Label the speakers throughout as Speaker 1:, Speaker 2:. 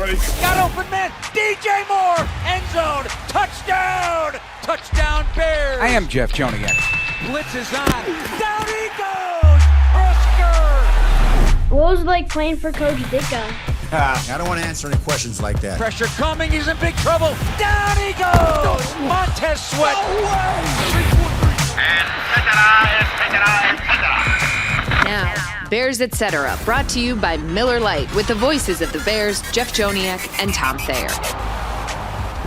Speaker 1: ready?
Speaker 2: Got open man, DJ Moore, end zone, touchdown! Touchdown Bears!
Speaker 3: I am Jeff Joniak.
Speaker 2: Blitz is on, down he goes! Oscar!
Speaker 4: What was it like playing for Coach Ditka?
Speaker 1: I don't want to answer any questions like that.
Speaker 2: Pressure coming, he's in big trouble, down he goes! Montez Sweat!
Speaker 5: Now, Bears Etc. brought to you by Miller Lite with the voices of the Bears, Jeff Joniak and Tom Thayer.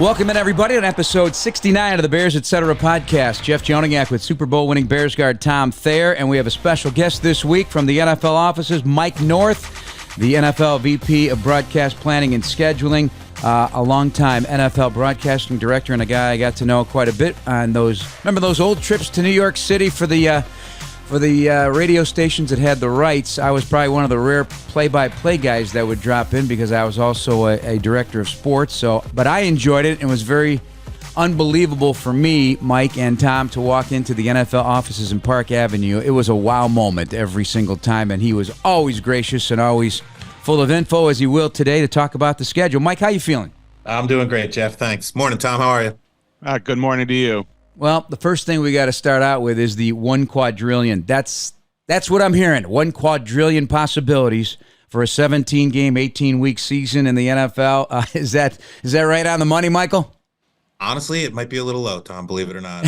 Speaker 3: Welcome in, everybody, on episode 69 of the Bears Etc. podcast. Jeff Joniak with Super Bowl winning Bears guard Tom Thayer, and we have a special guest this week from the NFL offices, Mike North, the NFL VP of Broadcast Planning and Scheduling, a longtime NFL broadcasting director, and a guy I got to know quite a bit on those. Remember those old trips to New York City for the radio stations that had the rights? I was probably one of the rare play-by-play guys that would drop in because I was also a director of sports. But I enjoyed it, and it was very unbelievable for me, Mike and Tom, to walk into the NFL offices in Park Avenue. It was a wow moment every single time, and he was always gracious and always full of info, as he will today, to talk about the schedule. Mike, how you feeling?
Speaker 6: I'm doing great, Jeff. Thanks. Morning, Tom. How are you?
Speaker 7: Good morning to you.
Speaker 3: Well, the first thing we got to start out with is the 1 quadrillion. That's what I'm hearing. 1 quadrillion possibilities for a 17-game, 18-week season in the NFL. Is that right on the money, Michael?
Speaker 6: Honestly, it might be a little low, Tom, believe it or not.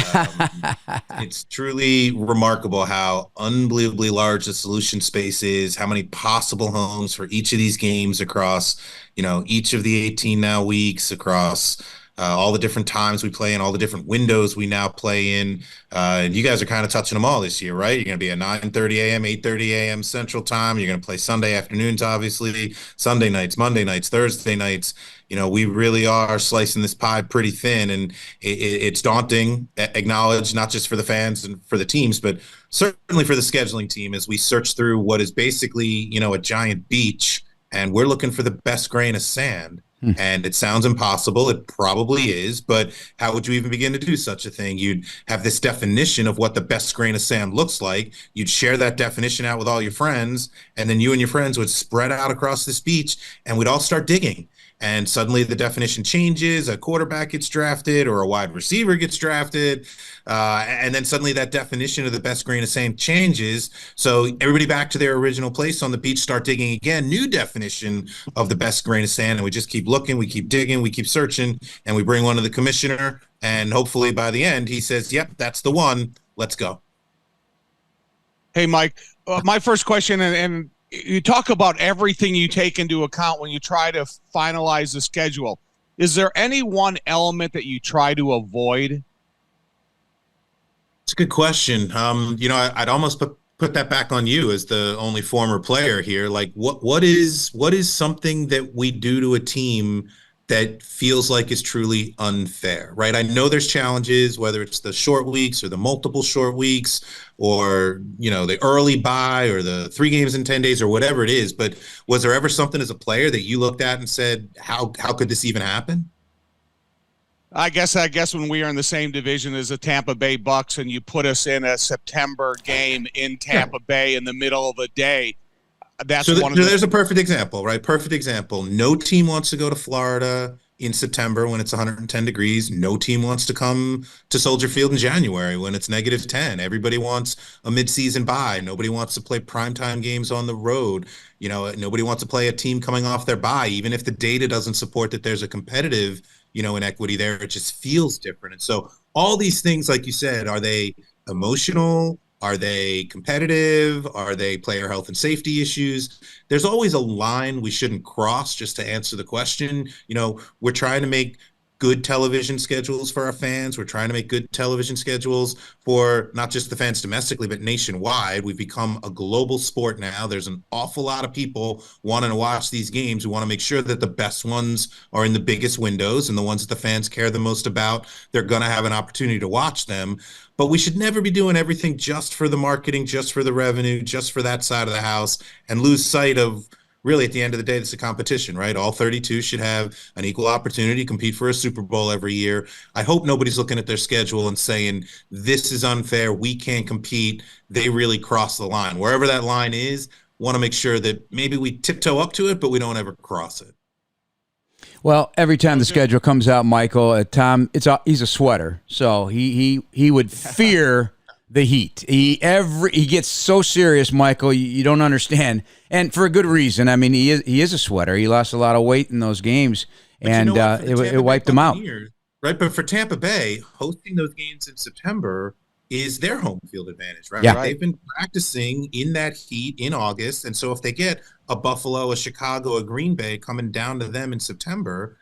Speaker 6: It's truly remarkable how unbelievably large the solution space is, how many possible homes for each of these games across, each of the 18 now weeks, across all the different times we play in, all the different windows we now play in. And you guys are kind of touching them all this year, right? You're going to be at 9:30 a.m., 8:30 a.m. Central Time. You're going to play Sunday afternoons, obviously, Sunday nights, Monday nights, Thursday nights. We really are slicing this pie pretty thin, and it's daunting, acknowledged, not just for the fans and for the teams, but certainly for the scheduling team as we search through what is basically, a giant beach, and we're looking for the best grain of sand. And it sounds impossible. It probably is. But how would you even begin to do such a thing? You'd have this definition of what the best grain of sand looks like. You'd share that definition out with all your friends. And then you and your friends would spread out across this beach and we'd all start digging. And suddenly the definition changes, a quarterback gets drafted or a wide receiver gets drafted. And then suddenly that definition of the best grain of sand changes. So everybody back to their original place on the beach, start digging again, new definition of the best grain of sand. And we just keep looking, we keep digging, we keep searching, and we bring one to the commissioner. And hopefully by the end, he says, yep, that's the one. Let's go.
Speaker 7: Hey, Mike, my first question, and you talk about everything you take into account when you try to finalize the schedule. Is there any one element that you try to avoid?
Speaker 6: It's a good question. I'd almost put that back on you as the only former player here. Like, what is something that we do to a team that feels like is truly unfair, right? I know there's challenges, whether it's the short weeks or the multiple short weeks or, the early bye or the 3 games in 10 days or whatever it is. But was there ever something as a player that you looked at and said, how could this even happen?
Speaker 7: I guess when we are in the same division as the Tampa Bay Bucks and you put us in a September game in Tampa Bay in the middle of the day, there's a perfect example, right? Perfect example. No team wants to go to Florida in September when it's 110 degrees. No team wants to come to Soldier Field in January when it's -10. Everybody wants a midseason bye. Nobody wants to play primetime games on the road. Nobody wants to play a team coming off their bye, even if the data doesn't support that there's a competitive, inequity there. It just feels different. And so all these things, like you said, are they emotional? Are they competitive? Are they player health and safety issues? There's always a line we shouldn't cross, just to answer the question. We're trying to make good television schedules for our fans. We're trying to make good television schedules for not just the fans domestically, but nationwide. We've become a global sport now. There's an awful lot of people wanting to watch these games. We want to make sure that the best ones are in the biggest windows, and the ones that the fans care the most about, they're going to have an opportunity to watch them. But we should never be doing everything just for the marketing, just for the revenue, just for that side of the house, and lose sight of, really, at the end of the day, it's a competition, right? All 32 should have an equal opportunity to compete for a Super Bowl every year. I hope nobody's looking at their schedule and saying, this is unfair, we can't compete. They really cross the line. Wherever that line is, want to make sure that maybe we tiptoe up to it, but we don't ever cross it.
Speaker 3: Well, every time the schedule comes out, Michael, Tom, he's a sweater, so he would fear the heat. He gets so serious, Michael. You don't understand, and for a good reason. I mean, he is a sweater. He lost a lot of weight in those games, and it wiped him out.
Speaker 6: Right, but for Tampa Bay, hosting those games in September is their home field advantage, right?
Speaker 3: Yeah.
Speaker 6: They've been practicing in that heat in August, and so if they get a Buffalo, a Chicago, a Green Bay coming down to them in September,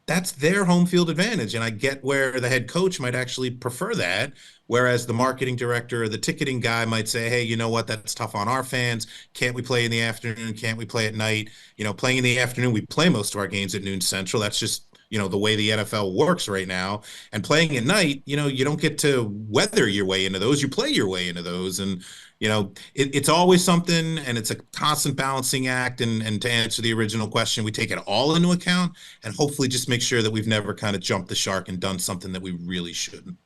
Speaker 6: that's their home field advantage. And I get where the head coach might actually prefer that, whereas the marketing director or the ticketing guy might say, hey, you know what, that's tough on our fans. Can't we play in the afternoon? Can't we play at night? Playing in the afternoon, we play most of our games at noon Central. That's just the way the NFL works right now. And playing at night, you don't get to weather your way into those. You play your way into those. And, it's always something, and it's a constant balancing act. And to answer the original question, we take it all into account and hopefully just make sure that we've never kind of jumped the shark and done something that we really shouldn't.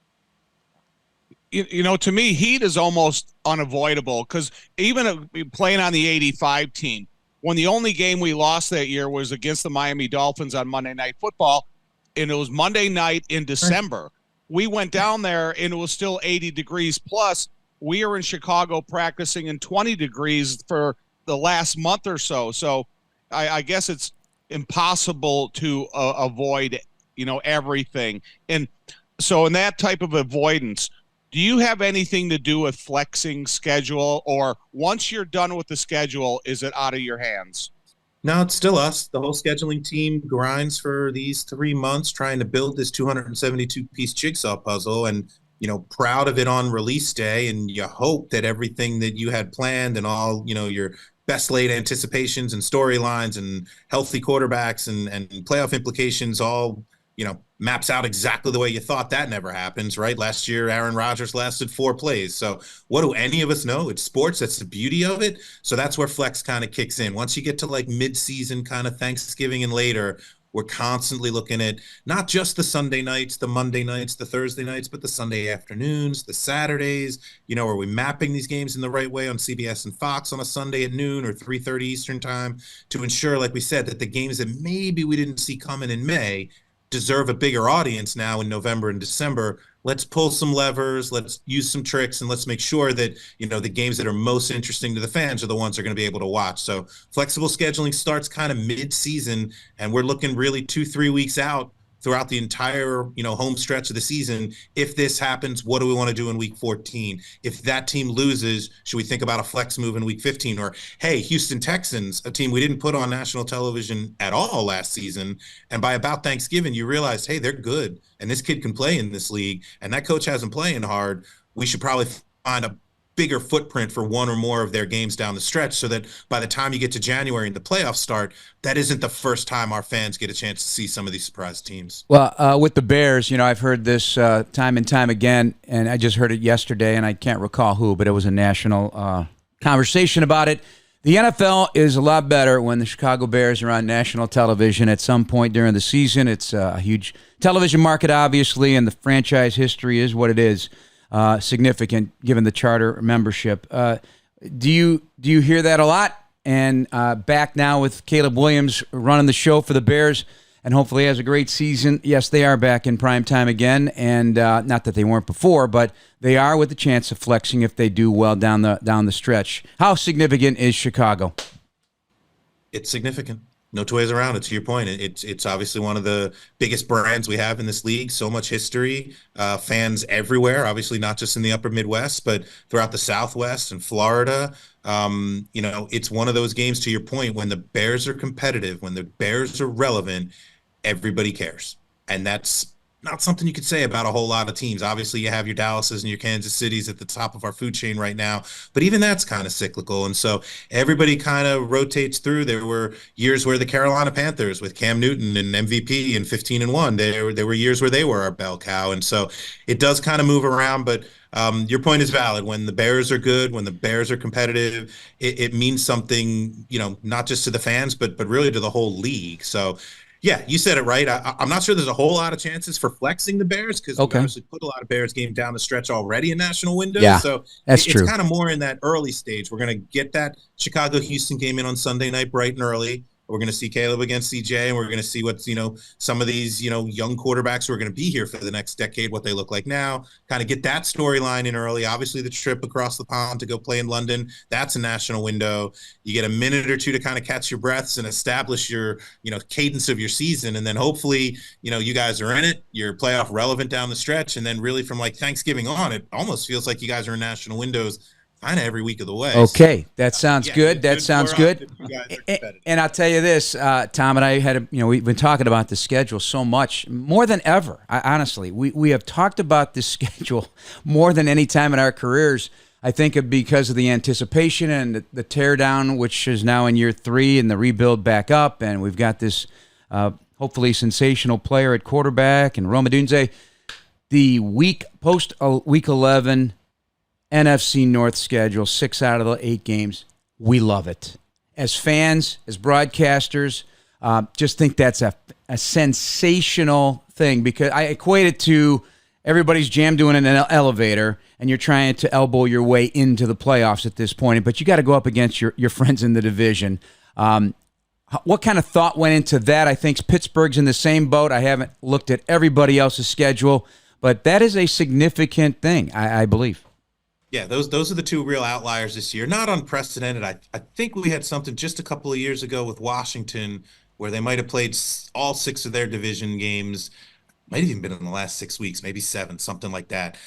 Speaker 7: To me, heat is almost unavoidable because even playing on the 85 team, when the only game we lost that year was against the Miami Dolphins on Monday Night Football, and it was Monday night in December. We went down there, and it was still 80 degrees plus. We are in Chicago practicing in 20 degrees for the last month or so. So I guess it's impossible to avoid, everything. And so in that type of avoidance, do you have anything to do with flexing schedule, or once you're done with the schedule, is it out of your hands?
Speaker 6: No, it's still us. The whole scheduling team grinds for these 3 months trying to build this 272-piece jigsaw puzzle, and proud of it on release day. And you hope that everything that you had planned and all, your best laid anticipations and storylines and healthy quarterbacks and playoff implications all, maps out exactly the way you thought. That never happens, right? Last year, Aaron Rodgers lasted 4 plays. So what do any of us know? It's sports. That's the beauty of it. So that's where flex kind of kicks in. Once you get to like mid-season, kind of Thanksgiving and later, we're constantly looking at not just the Sunday nights, the Monday nights, the Thursday nights, but the Sunday afternoons, the Saturdays. Are we mapping these games in the right way on CBS and Fox on a Sunday at noon or 3:30 Eastern time to ensure, like we said, that the games that maybe we didn't see coming in May deserve a bigger audience now in November and December. Let's pull some levers, let's use some tricks, and let's make sure that, the games that are most interesting to the fans are the ones they're going to be able to watch. So flexible scheduling starts kind of mid-season, and we're looking really 2-3 weeks out throughout the entire, home stretch of the season. If this happens, what do we want to do in week 14? If that team loses, should we think about a flex move in week 15? Or, hey, Houston Texans, a team we didn't put on national television at all last season. And by about Thanksgiving, you realized, hey, they're good. And this kid can play in this league. And that coach hasn't playing hard. We should probably find a bigger footprint for one or more of their games down the stretch so that by the time you get to January and the playoffs start, that isn't the first time our fans get a chance to see some of these surprise teams.
Speaker 3: Well, with the Bears, I've heard this time and time again, and I just heard it yesterday, and I can't recall who, but it was a national conversation about it. The NFL is a lot better when the Chicago Bears are on national television at some point during the season. It's a huge television market, obviously, and the franchise history is what it is. Significant given the charter membership. Do you hear that a lot? And back now with Caleb Williams running the show for the Bears, and hopefully has a great season. Yes, they are back in prime time again, and not that they weren't before, but they are with the chance of flexing if they do well down the stretch. How significant is Chicago?
Speaker 6: It's significant. No two ways around it. To your point, it's obviously one of the biggest brands we have in this league. So much history, fans everywhere. Obviously, not just in the Upper Midwest, but throughout the Southwest and Florida. It's one of those games. To your point, when the Bears are competitive, when the Bears are relevant, everybody cares, and that's not something you could say about a whole lot of teams. Obviously, you have your Dallases and your Kansas Cities at the top of our food chain right now, but even that's kind of cyclical. And so everybody kind of rotates through. There were years where the Carolina Panthers with Cam Newton and MVP and 15-1, there were years where they were our bell cow. And so it does kind of move around, but your point is valid. When the Bears are good, when the Bears are competitive, it means something, not just to the fans, but really to the whole league. So yeah, you said it right. I'm not sure there's a whole lot of chances for flexing the Bears because we obviously put a lot of Bears games down the stretch already in national windows.
Speaker 3: Yeah,
Speaker 6: so
Speaker 3: that's true.
Speaker 6: It's kind of more in that early stage. We're going to get that Chicago-Houston game in on Sunday night bright and early. We're going to see Caleb against CJ, and we're going to see what's, some of these, young quarterbacks who are going to be here for the next decade, what they look like now, kind of get that storyline in early. Obviously, the trip across the pond to go play in London, that's a national window. You get a minute or two to kind of catch your breaths and establish your, cadence of your season. And then hopefully, you guys are in it, you're playoff relevant down the stretch. And then really from like Thanksgiving on, it almost feels like you guys are in national windows kind of every week of the way.
Speaker 3: Okay, that sounds good. That sounds good. And I'll tell you this, Tom and I had, we've been talking about the schedule so much, more than ever. Honestly, we have talked about this schedule more than any time in our careers. I think because of the anticipation and the teardown, which is now in year 3, and the rebuild back up, and we've got this hopefully sensational player at quarterback and Rome Odunze. The post week 11 NFC North schedule, 6 out of the 8 games, we love it. As fans, as broadcasters, just think that's a sensational thing, because I equate it to everybody's jammed doing in an elevator, and you're trying to elbow your way into the playoffs at this point, but you got to go up against your friends in the division. What kind of thought went into that? I think Pittsburgh's in the same boat. I haven't looked at everybody else's schedule, but that is a significant thing, I believe.
Speaker 6: Yeah, those are the 2 real outliers this year. Not unprecedented. I think we had something just a couple of years ago with Washington where they might have played all 6 of their division games. Might have even been in the last 6 weeks, maybe 7, something like that.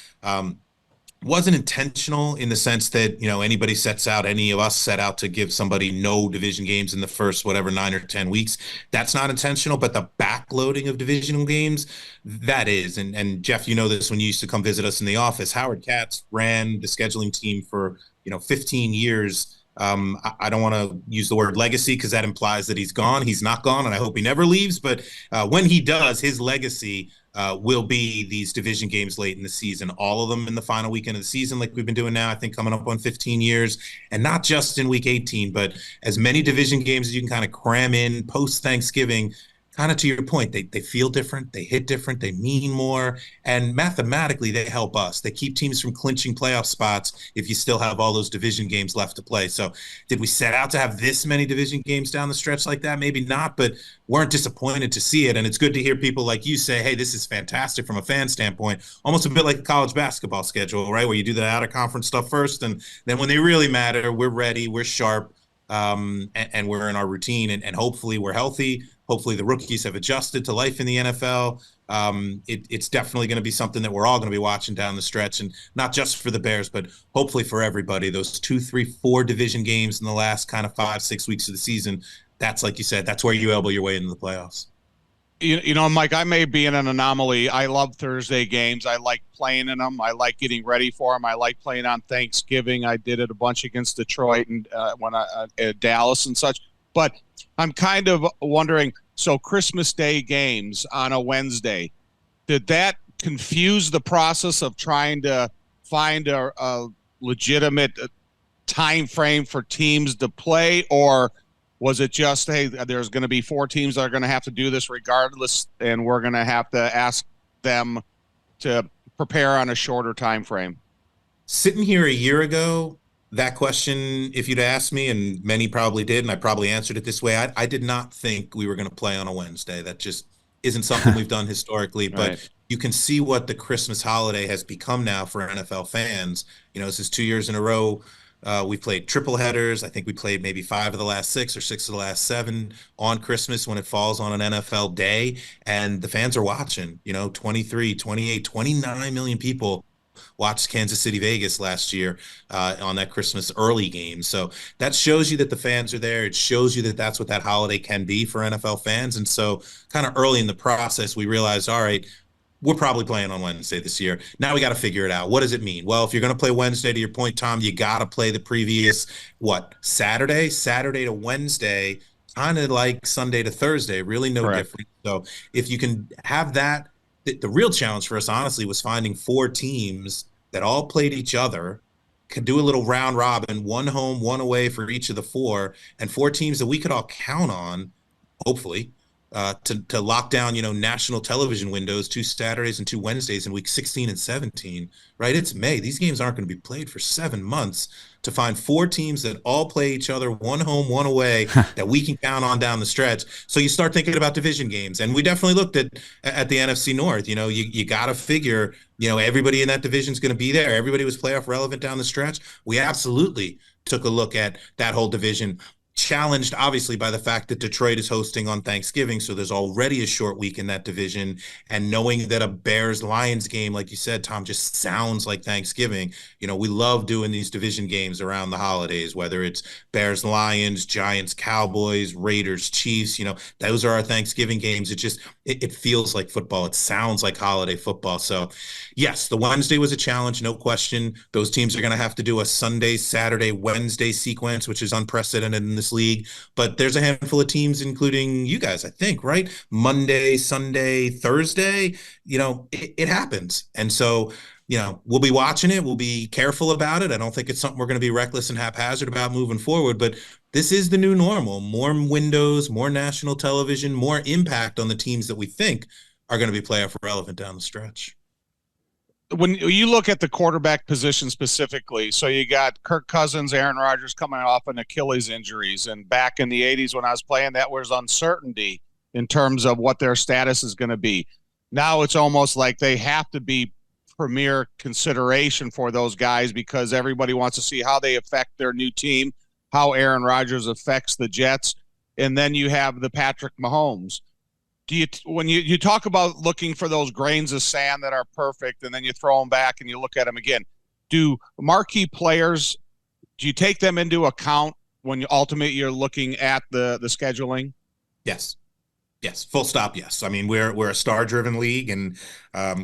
Speaker 6: Wasn't intentional in the sense that, any of us set out to give somebody no division games in the first, 9 or 10 weeks. That's not intentional, but the backloading of divisional games, that is. And Jeff, you know this when you used to come visit us in the office. Howard Katz ran the scheduling team for, 15 years. I don't want to use the word legacy because that implies that he's gone. He's not gone, and I hope he never leaves. But when he does, his legacy will be these division games late in the season, all of them in the final weekend of the season, like we've been doing now, I think coming up on 15 years, and not just in week 18, but as many division games as you can kind of cram in post-Thanksgiving. Kind of to your point, they feel different, they hit different, they mean more, and mathematically they help us. They keep teams from clinching playoff spots if you still have all those division games left to play. So did we set out to have this many division games down the stretch like that? Maybe not, but weren't disappointed to see it. And it's good to hear people like you say, hey, this is fantastic from a fan standpoint, almost a bit like a college basketball schedule, right? Where you do the out-of-conference stuff first, and then when they really matter, we're ready, we're sharp, and we're in our routine, and hopefully we're healthy. Hopefully the rookies have adjusted to life in the NFL. It's definitely going to be something that we're all going to be watching down the stretch, and not just for the Bears, but hopefully for everybody. Those 2, 3, 4 division games in the last kind of 5, 6 weeks of the season, that's, like you said, that's where you elbow your way into the playoffs.
Speaker 7: Mike, I may be in an anomaly. I love Thursday games. I like playing in them. I like getting ready for them. I like playing on Thanksgiving. I did it a bunch against Detroit and at Dallas and such. But I'm kind of wondering, so Christmas Day games on a Wednesday, did that confuse the process of trying to find a legitimate time frame for teams to play, or was it just, hey, there's going to be 4 teams that are going to have to do this regardless, and we're going to have to ask them to prepare on a shorter time frame?
Speaker 6: Sitting here a year ago, that question, if you'd asked me, and many probably did, and I probably answered it this way, I did not think we were going to play on a Wednesday. That just isn't something we've done historically. But
Speaker 7: right.
Speaker 6: You can see what the Christmas holiday has become now for NFL fans. This is 2 years in a row. We played triple headers. I think we played maybe 5 of the last 6 or 6 of the last 7 on Christmas when it falls on an NFL day. And the fans are watching, 23, 28, 29 million people watched Kansas City Vegas last year on that Christmas early game. So that shows you that the fans are there. It shows you that that's what that holiday can be for NFL fans. And so kind of early in the process, we realized, all right, we're probably playing on Wednesday this year. Now we got to figure it out. What does it mean? Well, if you're going to play Wednesday, to your point, Tom, you got to play the previous, Saturday to Wednesday, kind of like Sunday to Thursday, really no
Speaker 7: Correct.
Speaker 6: different. So if you can have that, the real challenge for us, honestly, was finding 4 teams that all played each other, could do a little round robin, 1 home, 1 away for each of the 4, and 4 teams that we could all count on, hopefully, to lock down, national television windows, 2 Saturdays and 2 Wednesdays in week 16 and 17, right? It's May. These games aren't going to be played for 7 months. To find 4 teams that all play each other, one home, one away, that we can count on down the stretch. So you start thinking about division games. And we definitely looked at the NFC North. You got to figure, everybody in that division is going to be there. Everybody was playoff relevant down the stretch. We absolutely took a look at that whole division, challenged obviously by the fact that Detroit is hosting on Thanksgiving, so there's already a short week in that division, and knowing that a Bears-Lions game, like you said, Tom, just sounds like Thanksgiving. We love doing these division games around the holidays, whether it's Bears-Lions, Giants-Cowboys, Raiders-Chiefs, those are our Thanksgiving games. It feels like football. It sounds like holiday football. So yes, the Wednesday was a challenge, no question. Those teams are going to have to do a Sunday, Saturday, Wednesday sequence, which is unprecedented in this league. But there's a handful of teams, including you guys, I think, right? Monday, Sunday, Thursday, it happens. And so, we'll be watching it. We'll be careful about it. I don't think it's something we're going to be reckless and haphazard about moving forward, but this is the new normal. More windows, more national television, more impact on the teams that we think are going to be playoff relevant down the stretch.
Speaker 7: When you look at the quarterback position specifically, so you got Kirk Cousins, Aaron Rodgers coming off an Achilles injuries, and back in the 80s when I was playing, that was uncertainty in terms of what their status is going to be. Now it's almost like they have to be premier consideration for those guys because everybody wants to see how they affect their new team, how Aaron Rodgers affects the Jets, and then you have the Patrick Mahomes. When you talk about looking for those grains of sand that are perfect and then you throw them back and you look at them again, do marquee players, do you take them into account when you're looking at the scheduling?
Speaker 6: Yes. Full stop. Yes. I mean, we're a star-driven league, and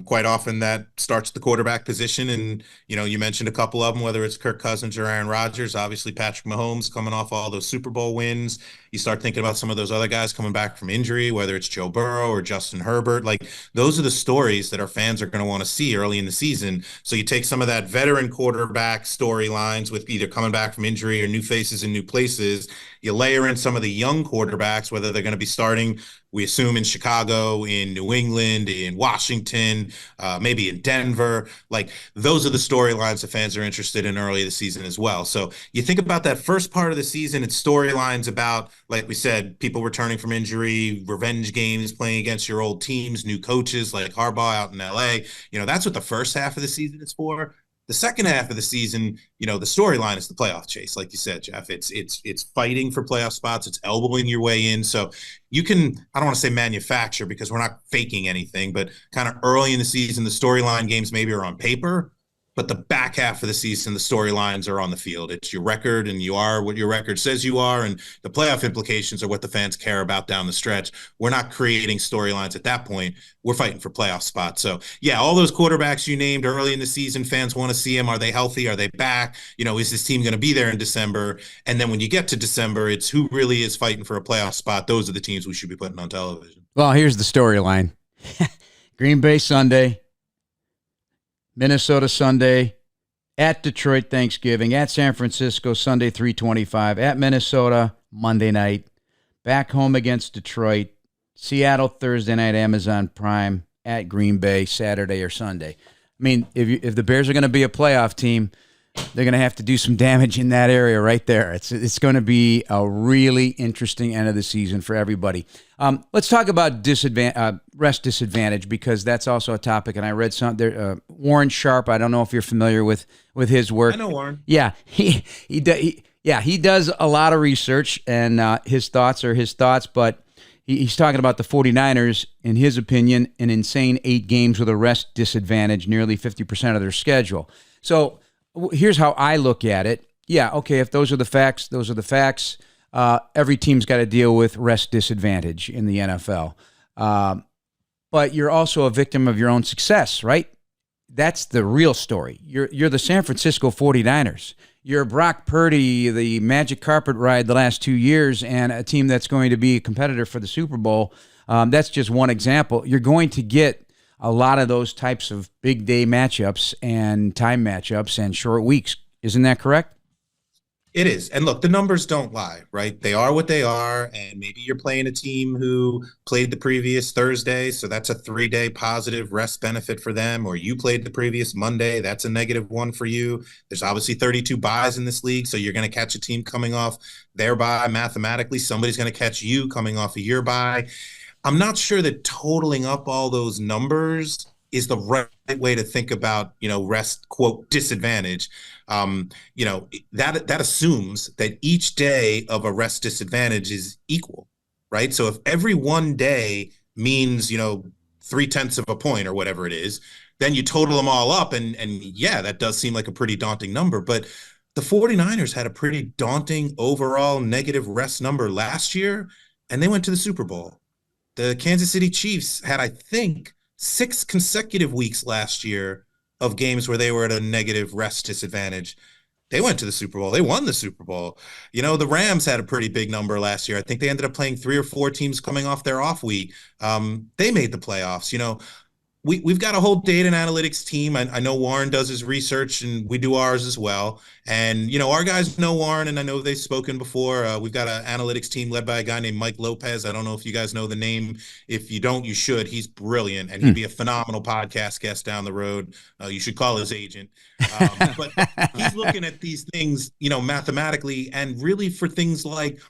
Speaker 6: quite often that starts the quarterback position. And, you mentioned a couple of them, whether it's Kirk Cousins or Aaron Rodgers, obviously Patrick Mahomes coming off all those Super Bowl wins. You start thinking about some of those other guys coming back from injury, whether it's Joe Burrow or Justin Herbert. Like, those are the stories that our fans are going to want to see early in the season. So you take some of that veteran quarterback storylines with either coming back from injury or new faces in new places. You layer in some of the young quarterbacks, whether they're going to be starting, we assume, in Chicago, in New England, in Washington, maybe in Denver. Like, those are the storylines the fans are interested in early in the season as well. So you think about that first part of the season, it's storylines about, like we said, people returning from injury, revenge games, playing against your old teams, new coaches like Harbaugh out in LA. That's what the first half of the season is for. The second half of the season, the storyline is the playoff chase. Like you said, Jeff, it's fighting for playoff spots. It's elbowing your way in. So you can, I don't want to say manufacture because we're not faking anything, but kind of early in the season, the storyline games maybe are on paper, but the back half of the season, the storylines are on the field. It's your record, and you are what your record says you are, and the playoff implications are what the fans care about down the stretch. We're not creating storylines at that point. We're fighting for playoff spots. So, yeah, all those quarterbacks you named early in the season, fans want to see them. Are they healthy? Are they back? Is this team going to be there in December? And then when you get to December, it's who really is fighting for a playoff spot. Those are the teams we should be putting on television.
Speaker 3: Well, here's the storyline. Green Bay Sunday, Minnesota Sunday, at Detroit Thanksgiving, at San Francisco Sunday 3:25, at Minnesota Monday night, back home against Detroit, Seattle Thursday night, Amazon Prime, at Green Bay Saturday or Sunday. I mean, if the Bears are going to be a playoff team, they're going to have to do some damage in that area right there. It's going to be a really interesting end of the season for everybody. Let's talk about rest disadvantage, because that's also a topic. And I read some there. Warren Sharp. I don't know if you're familiar with his work.
Speaker 6: I know Warren.
Speaker 3: Yeah, he does a lot of research, and his thoughts are his thoughts. But he's talking about the 49ers, in his opinion, an insane 8 games with a rest disadvantage, nearly 50% of their schedule. So here's how I look at it. Yeah, okay, if those are the facts, those are the facts. Every team's got to deal with rest disadvantage in the NFL. But you're also a victim of your own success, right? That's the real story. You're the San Francisco 49ers. You're Brock Purdy, the magic carpet ride the last 2 years, and a team that's going to be a competitor for the Super Bowl. That's just one example. You're going to get a lot of those types of big day matchups and time matchups and short weeks. Isn't that correct?
Speaker 6: It is. And look, the numbers don't lie, right? They are what they are. And maybe you're playing a team who played the previous Thursday, so that's a 3-day positive rest benefit for them. Or you played the previous Monday, that's a -1 for you. There's obviously 32 buys in this league, so you're going to catch a team coming off their bye mathematically. Somebody's going to catch you coming off of your bye. I'm not sure that totaling up all those numbers is the right way to think about, rest, quote, disadvantage. That assumes that each day of a rest disadvantage is equal, right? So if every one day means, 0.3 of a point or whatever it is, then you total them all up. And yeah, that does seem like a pretty daunting number. But the 49ers had a pretty daunting overall negative rest number last year, and they went to the Super Bowl. The Kansas City Chiefs had, I think, 6 consecutive weeks last year of games where they were at a negative rest disadvantage. They went to the Super Bowl. They won the Super Bowl. The Rams had a pretty big number last year. I think they ended up playing 3 or 4 teams coming off their off week. They made the playoffs. We've got a whole data and analytics team. I know Warren does his research, and we do ours as well. And, our guys know Warren, and I know they've spoken before. We've got an analytics team led by a guy named Mike Lopez. I don't know if you guys know the name. If you don't, you should. He's brilliant, and he'd be a phenomenal podcast guest down the road. You should call his agent. But he's looking at these things, mathematically, and really for things like,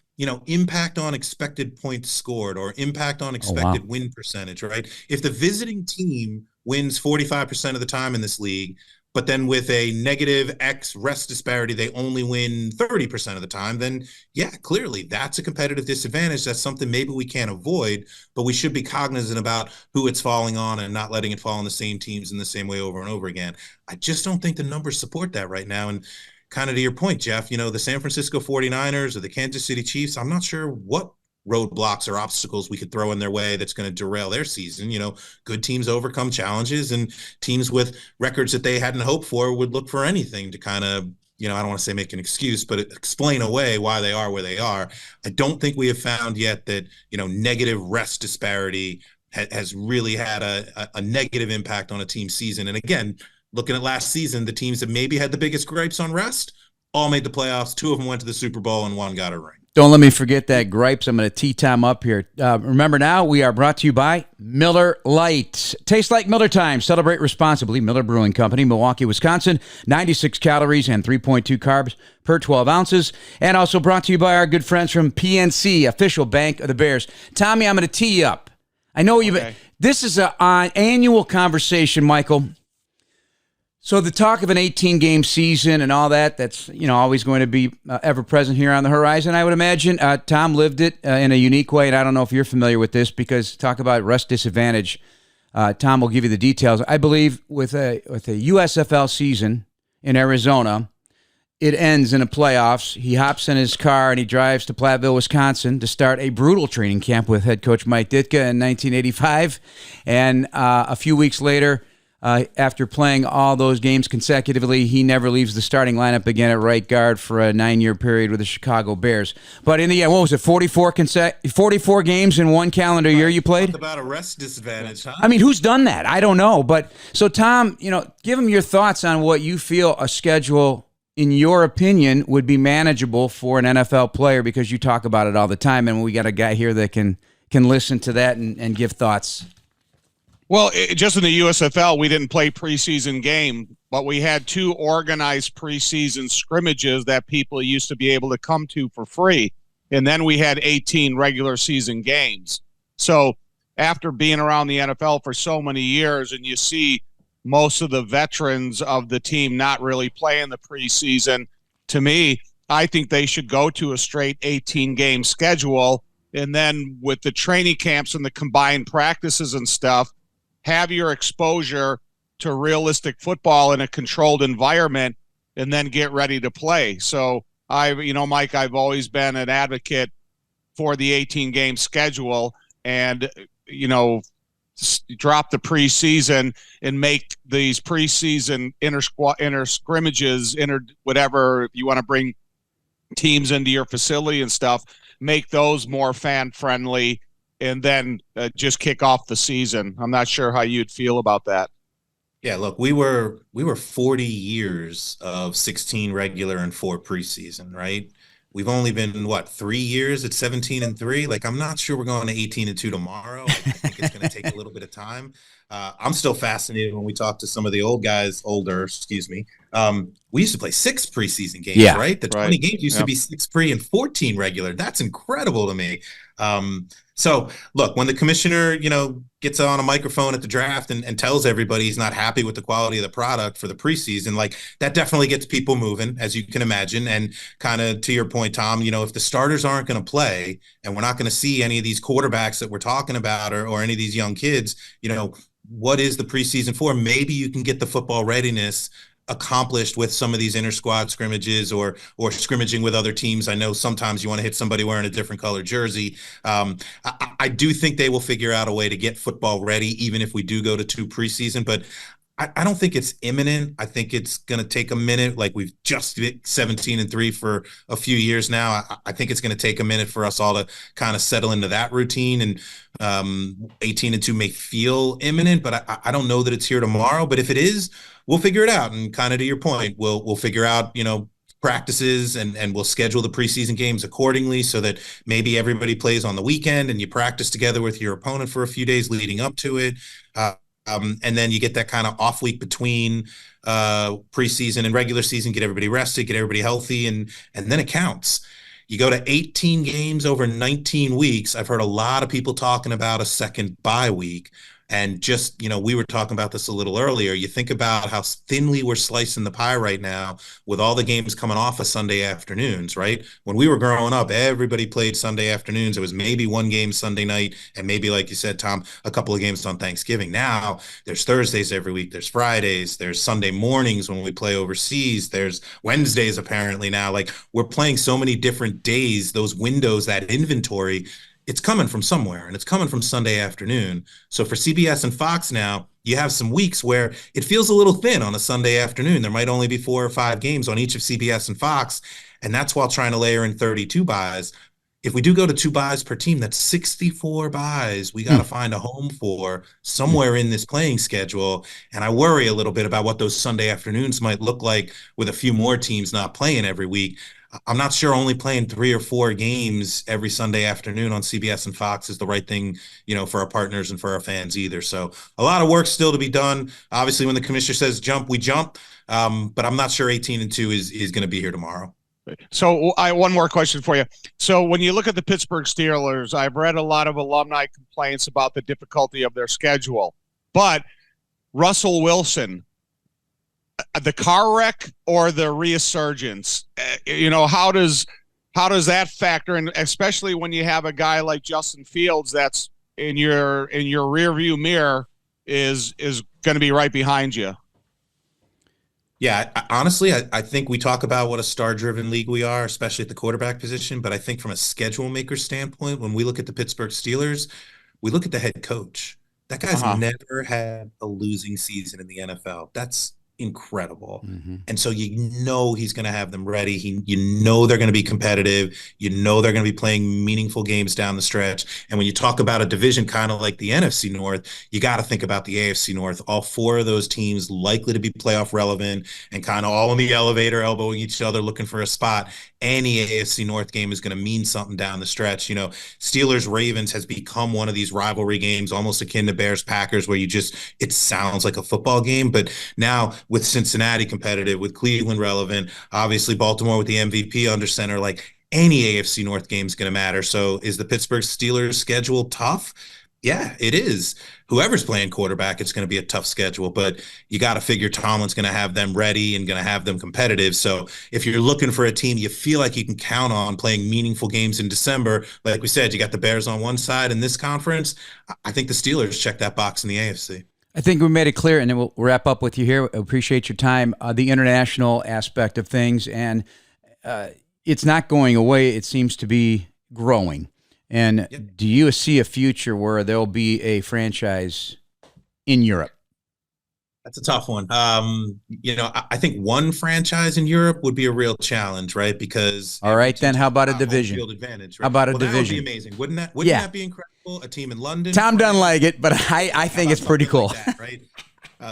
Speaker 6: impact on expected points scored or impact on expected win percentage, right? If the visiting team wins 45% of the time in this league, but then with a negative X rest disparity, they only win 30% of the time, then yeah, clearly that's a competitive disadvantage. That's something maybe we can't avoid, but we should be cognizant about who it's falling on and not letting it fall on the same teams in the same way over and over again. I just don't think the numbers support that right now. And kind of to your point, Jeff, the San Francisco 49ers or the Kansas City Chiefs, I'm not sure what roadblocks or obstacles we could throw in their way that's going to derail their season. Good teams overcome challenges, and teams with records that they hadn't hoped for would look for anything to kind of, I don't want to say make an excuse, but explain away why they are where they are. I don't think we have found yet that, negative rest disparity has really had a negative impact on a team's season. And again, looking at last season, the teams that maybe had the biggest gripes on rest all made the playoffs. 2 of them went to the Super Bowl and 1 got a ring.
Speaker 3: Don't let me forget that gripes. I'm going to tee Tom up here. Remember now, we are brought to you by Miller Lite. Taste like Miller time. Celebrate responsibly. Miller Brewing Company, Milwaukee, Wisconsin. 96 calories and 3.2 carbs per 12 ounces. And also brought to you by our good friends from PNC, official bank of the Bears. Tommy, I'm going to tee you up. I know this is an annual conversation, Michael. So the talk of an 18-game season and all that's, always going to be ever-present here on the horizon, I would imagine. Tom lived it in a unique way, and I don't know if you're familiar with this, because talk about rest disadvantage. Tom will give you the details. I believe with a USFL season in Arizona, it ends in the playoffs. He hops in his car and he drives to Platteville, Wisconsin to start a brutal training camp with head coach Mike Ditka in 1985. And a few weeks later, after playing all those games consecutively, he never leaves the starting lineup again at right guard for a 9-year period with the Chicago Bears. But in the end, what was it, 44 games in one calendar year you played?
Speaker 6: Talk about a rest disadvantage, huh?
Speaker 3: I mean, who's done that? I don't know. But so, Tom, give him your thoughts on what you feel a schedule, in your opinion, would be manageable for an NFL player, because you talk about it all the time, and we got a guy here that can listen to that and give thoughts.
Speaker 7: Well, just in the USFL, we didn't play preseason game, but we had 2 organized preseason scrimmages that people used to be able to come to for free. And then we had 18 regular season games. So after being around the NFL for so many years, and you see most of the veterans of the team not really playing the preseason, to me, I think they should go to a straight 18-game schedule. And then with the training camps and the combined practices and stuff, have your exposure to realistic football in a controlled environment, and then get ready to play. So Mike, I've always been an advocate for the 18-game schedule, and, drop the preseason and make these preseason inter scrimmages, whatever, if you want to bring teams into your facility and stuff, make those more fan friendly, and then just kick off the season. I'm not sure how you'd feel about that.
Speaker 6: Yeah, look, we were 40 years of 16 regular and 4 preseason, right? We've only been what, 3 years at 17-3. Like, I'm not sure we're going to 18-2 tomorrow. I think it's going to take a little bit of time. I'm still fascinated when we talk to some of the older, excuse me. We used to play 6 preseason games, right? The 20 games used to be 6 pre and 14 regular. That's incredible to me. So look, when the commissioner, gets on a microphone at the draft and tells everybody he's not happy with the quality of the product for the preseason, like, that definitely gets people moving, as you can imagine. And kind of to your point, Tom, if the starters aren't going to play and we're not going to see any of these quarterbacks that we're talking about or any of these young kids, what is the preseason for? Maybe you can get the football readiness accomplished with some of these inter squad scrimmages or scrimmaging with other teams. I know sometimes you want to hit somebody wearing a different color jersey. I do think they will figure out a way to get football ready, even if we do go to 2 preseason, but I don't think it's imminent. I think it's going to take a minute. Like, we've just been 17-3 for a few years now. I think it's going to take a minute for us all to kind of settle into that routine. And 18-2 may feel imminent, but I don't know that it's here tomorrow. But if it is, we'll figure it out. And kind of to your point, we'll figure out, practices and we'll schedule the preseason games accordingly so that maybe everybody plays on the weekend and you practice together with your opponent for a few days leading up to it. And then you get that kind of off week between preseason and regular season, get everybody rested, get everybody healthy, and then it counts. You go to 18 games over 19 weeks. I've heard a lot of people talking about a second bye week. And just, we were talking about this a little earlier. You think about how thinly we're slicing the pie right now with all the games coming off of Sunday afternoons, right? When we were growing up, everybody played Sunday afternoons. It was maybe one game Sunday night and maybe, like you said, Tom, a couple of games on Thanksgiving. Now there's Thursdays every week. There's Fridays. There's Sunday mornings when we play overseas. There's Wednesdays apparently now. Like, we're playing so many different days, those windows, that inventory. It's coming from somewhere, and it's coming from Sunday afternoon. So for CBS and Fox now, you have some weeks where it feels a little thin on a Sunday afternoon. There might only be 4 or 5 games on each of CBS and Fox, and that's while trying to layer in 32 buys. If we do go to 2 buys per team, that's 64 buys we got to find a home for somewhere in this playing schedule. And I worry a little bit about what those Sunday afternoons might look like with a few more teams not playing every week. I'm not sure only playing 3 or 4 games every Sunday afternoon on CBS and Fox is the right thing, for our partners and for our fans either. So a lot of work still to be done. Obviously, when the commissioner says jump, we jump. But I'm not sure 18-2 is going to be here tomorrow.
Speaker 7: So one more question for you. So when you look at the Pittsburgh Steelers, I've read a lot of alumni complaints about the difficulty of their schedule. But Russell Wilson, the car wreck or the resurgence, how does that factor in, especially when you have a guy like Justin Fields that's in your rear view mirror is going to be right behind you?
Speaker 6: Yeah, honestly, I think we talk about what a star-driven league we are, especially at the quarterback position. But I think from a schedule maker standpoint, when we look at the Pittsburgh Steelers, we look at the head coach. That guy's never had a losing season in the NFL. That's incredible. And so he's going to have them ready. They're going to be competitive. They're going to be playing meaningful games down the stretch. And when you talk about a division kind of like the NFC North, you got to think about the AFC North. All 4 of those teams likely to be playoff relevant and kind of all in the elevator, elbowing each other, looking for a spot. Any AFC North game is going to mean something down the stretch. Steelers-Ravens has become one of these rivalry games, almost akin to Bears-Packers, where it sounds like a football game. But now with Cincinnati competitive, with Cleveland relevant, obviously Baltimore with the MVP under center, like, any AFC North game is going to matter. So is the Pittsburgh Steelers schedule tough? Yeah, it is. Whoever's playing quarterback, it's going to be a tough schedule, but you got to figure Tomlin's going to have them ready and going to have them competitive. So if you're looking for a team you feel like you can count on playing meaningful games in December, like we said, you got the Bears on one side in this conference. I think the Steelers check that box in the AFC.
Speaker 3: I think we made it clear, and then we'll wrap up with you here. Appreciate your time. The international aspect of things, and it's not going away. It seems to be growing. And do you see a future where there'll be a franchise in Europe?
Speaker 6: That's a tough one. I think one franchise in Europe would be a real challenge, right? Because
Speaker 3: all right, then how about a division?
Speaker 6: Field advantage, right?
Speaker 3: How about a division?
Speaker 6: That would be amazing, wouldn't that? Wouldn't that be incredible? A team in London.
Speaker 3: Tom doesn't like it, but I think it's pretty cool.
Speaker 6: Like that, right?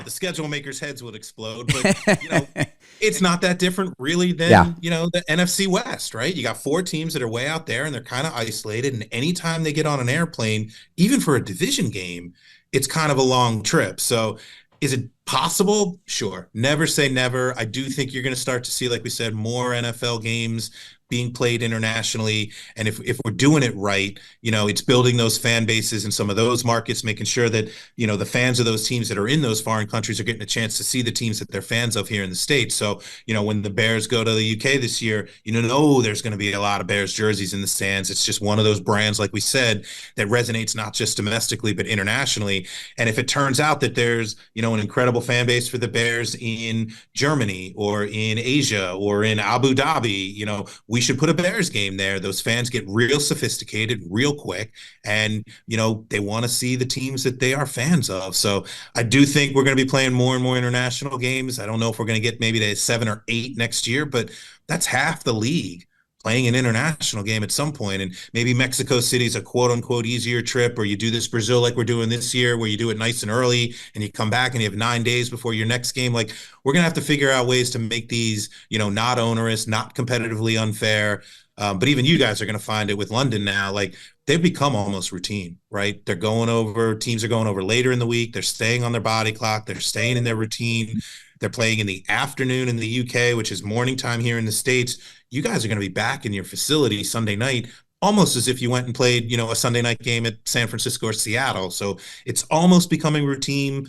Speaker 6: the schedule makers' heads would explode. But, it's not that different really than, the NFC West, right? You got 4 teams that are way out there and they're kind of isolated. And anytime they get on an airplane, even for a division game, it's kind of a long trip. So is it possible? Sure. Never say never. I do think you're going to start to see, like we said, more NFL games being played internationally. And if we're doing it right, it's building those fan bases in some of those markets, making sure that, the fans of those teams that are in those foreign countries are getting a chance to see the teams that they're fans of here in the States. So, when the Bears go to the UK this year, there's going to be a lot of Bears jerseys in the stands. It's just one of those brands, like we said, that resonates not just domestically, but internationally. And if it turns out that there's, an incredible fan base for the Bears in Germany or in Asia or in Abu Dhabi, we should put a Bears game there. Those fans get real sophisticated real quick, and they want to see the teams that they are fans of. So I do think we're going to be playing more and more international games. I don't know if we're going to get maybe to 7 or 8 next year, but that's half the league playing an international game at some point. And maybe Mexico City's a quote unquote easier trip, or you do this Brazil like we're doing this year, where you do it nice and early and you come back and you have 9 days before your next game. Like, we're going to have to figure out ways to make these, not onerous, not competitively unfair. But even you guys are going to find it with London now. Like, they've become almost routine, right? Teams are going over later in the week. They're staying on their body clock. They're staying in their routine. They're playing in the afternoon in the UK, which is morning time here in the States. You guys are going to be back in your facility Sunday night, almost as if you went and played, a Sunday night game at San Francisco or Seattle. So it's almost becoming routine.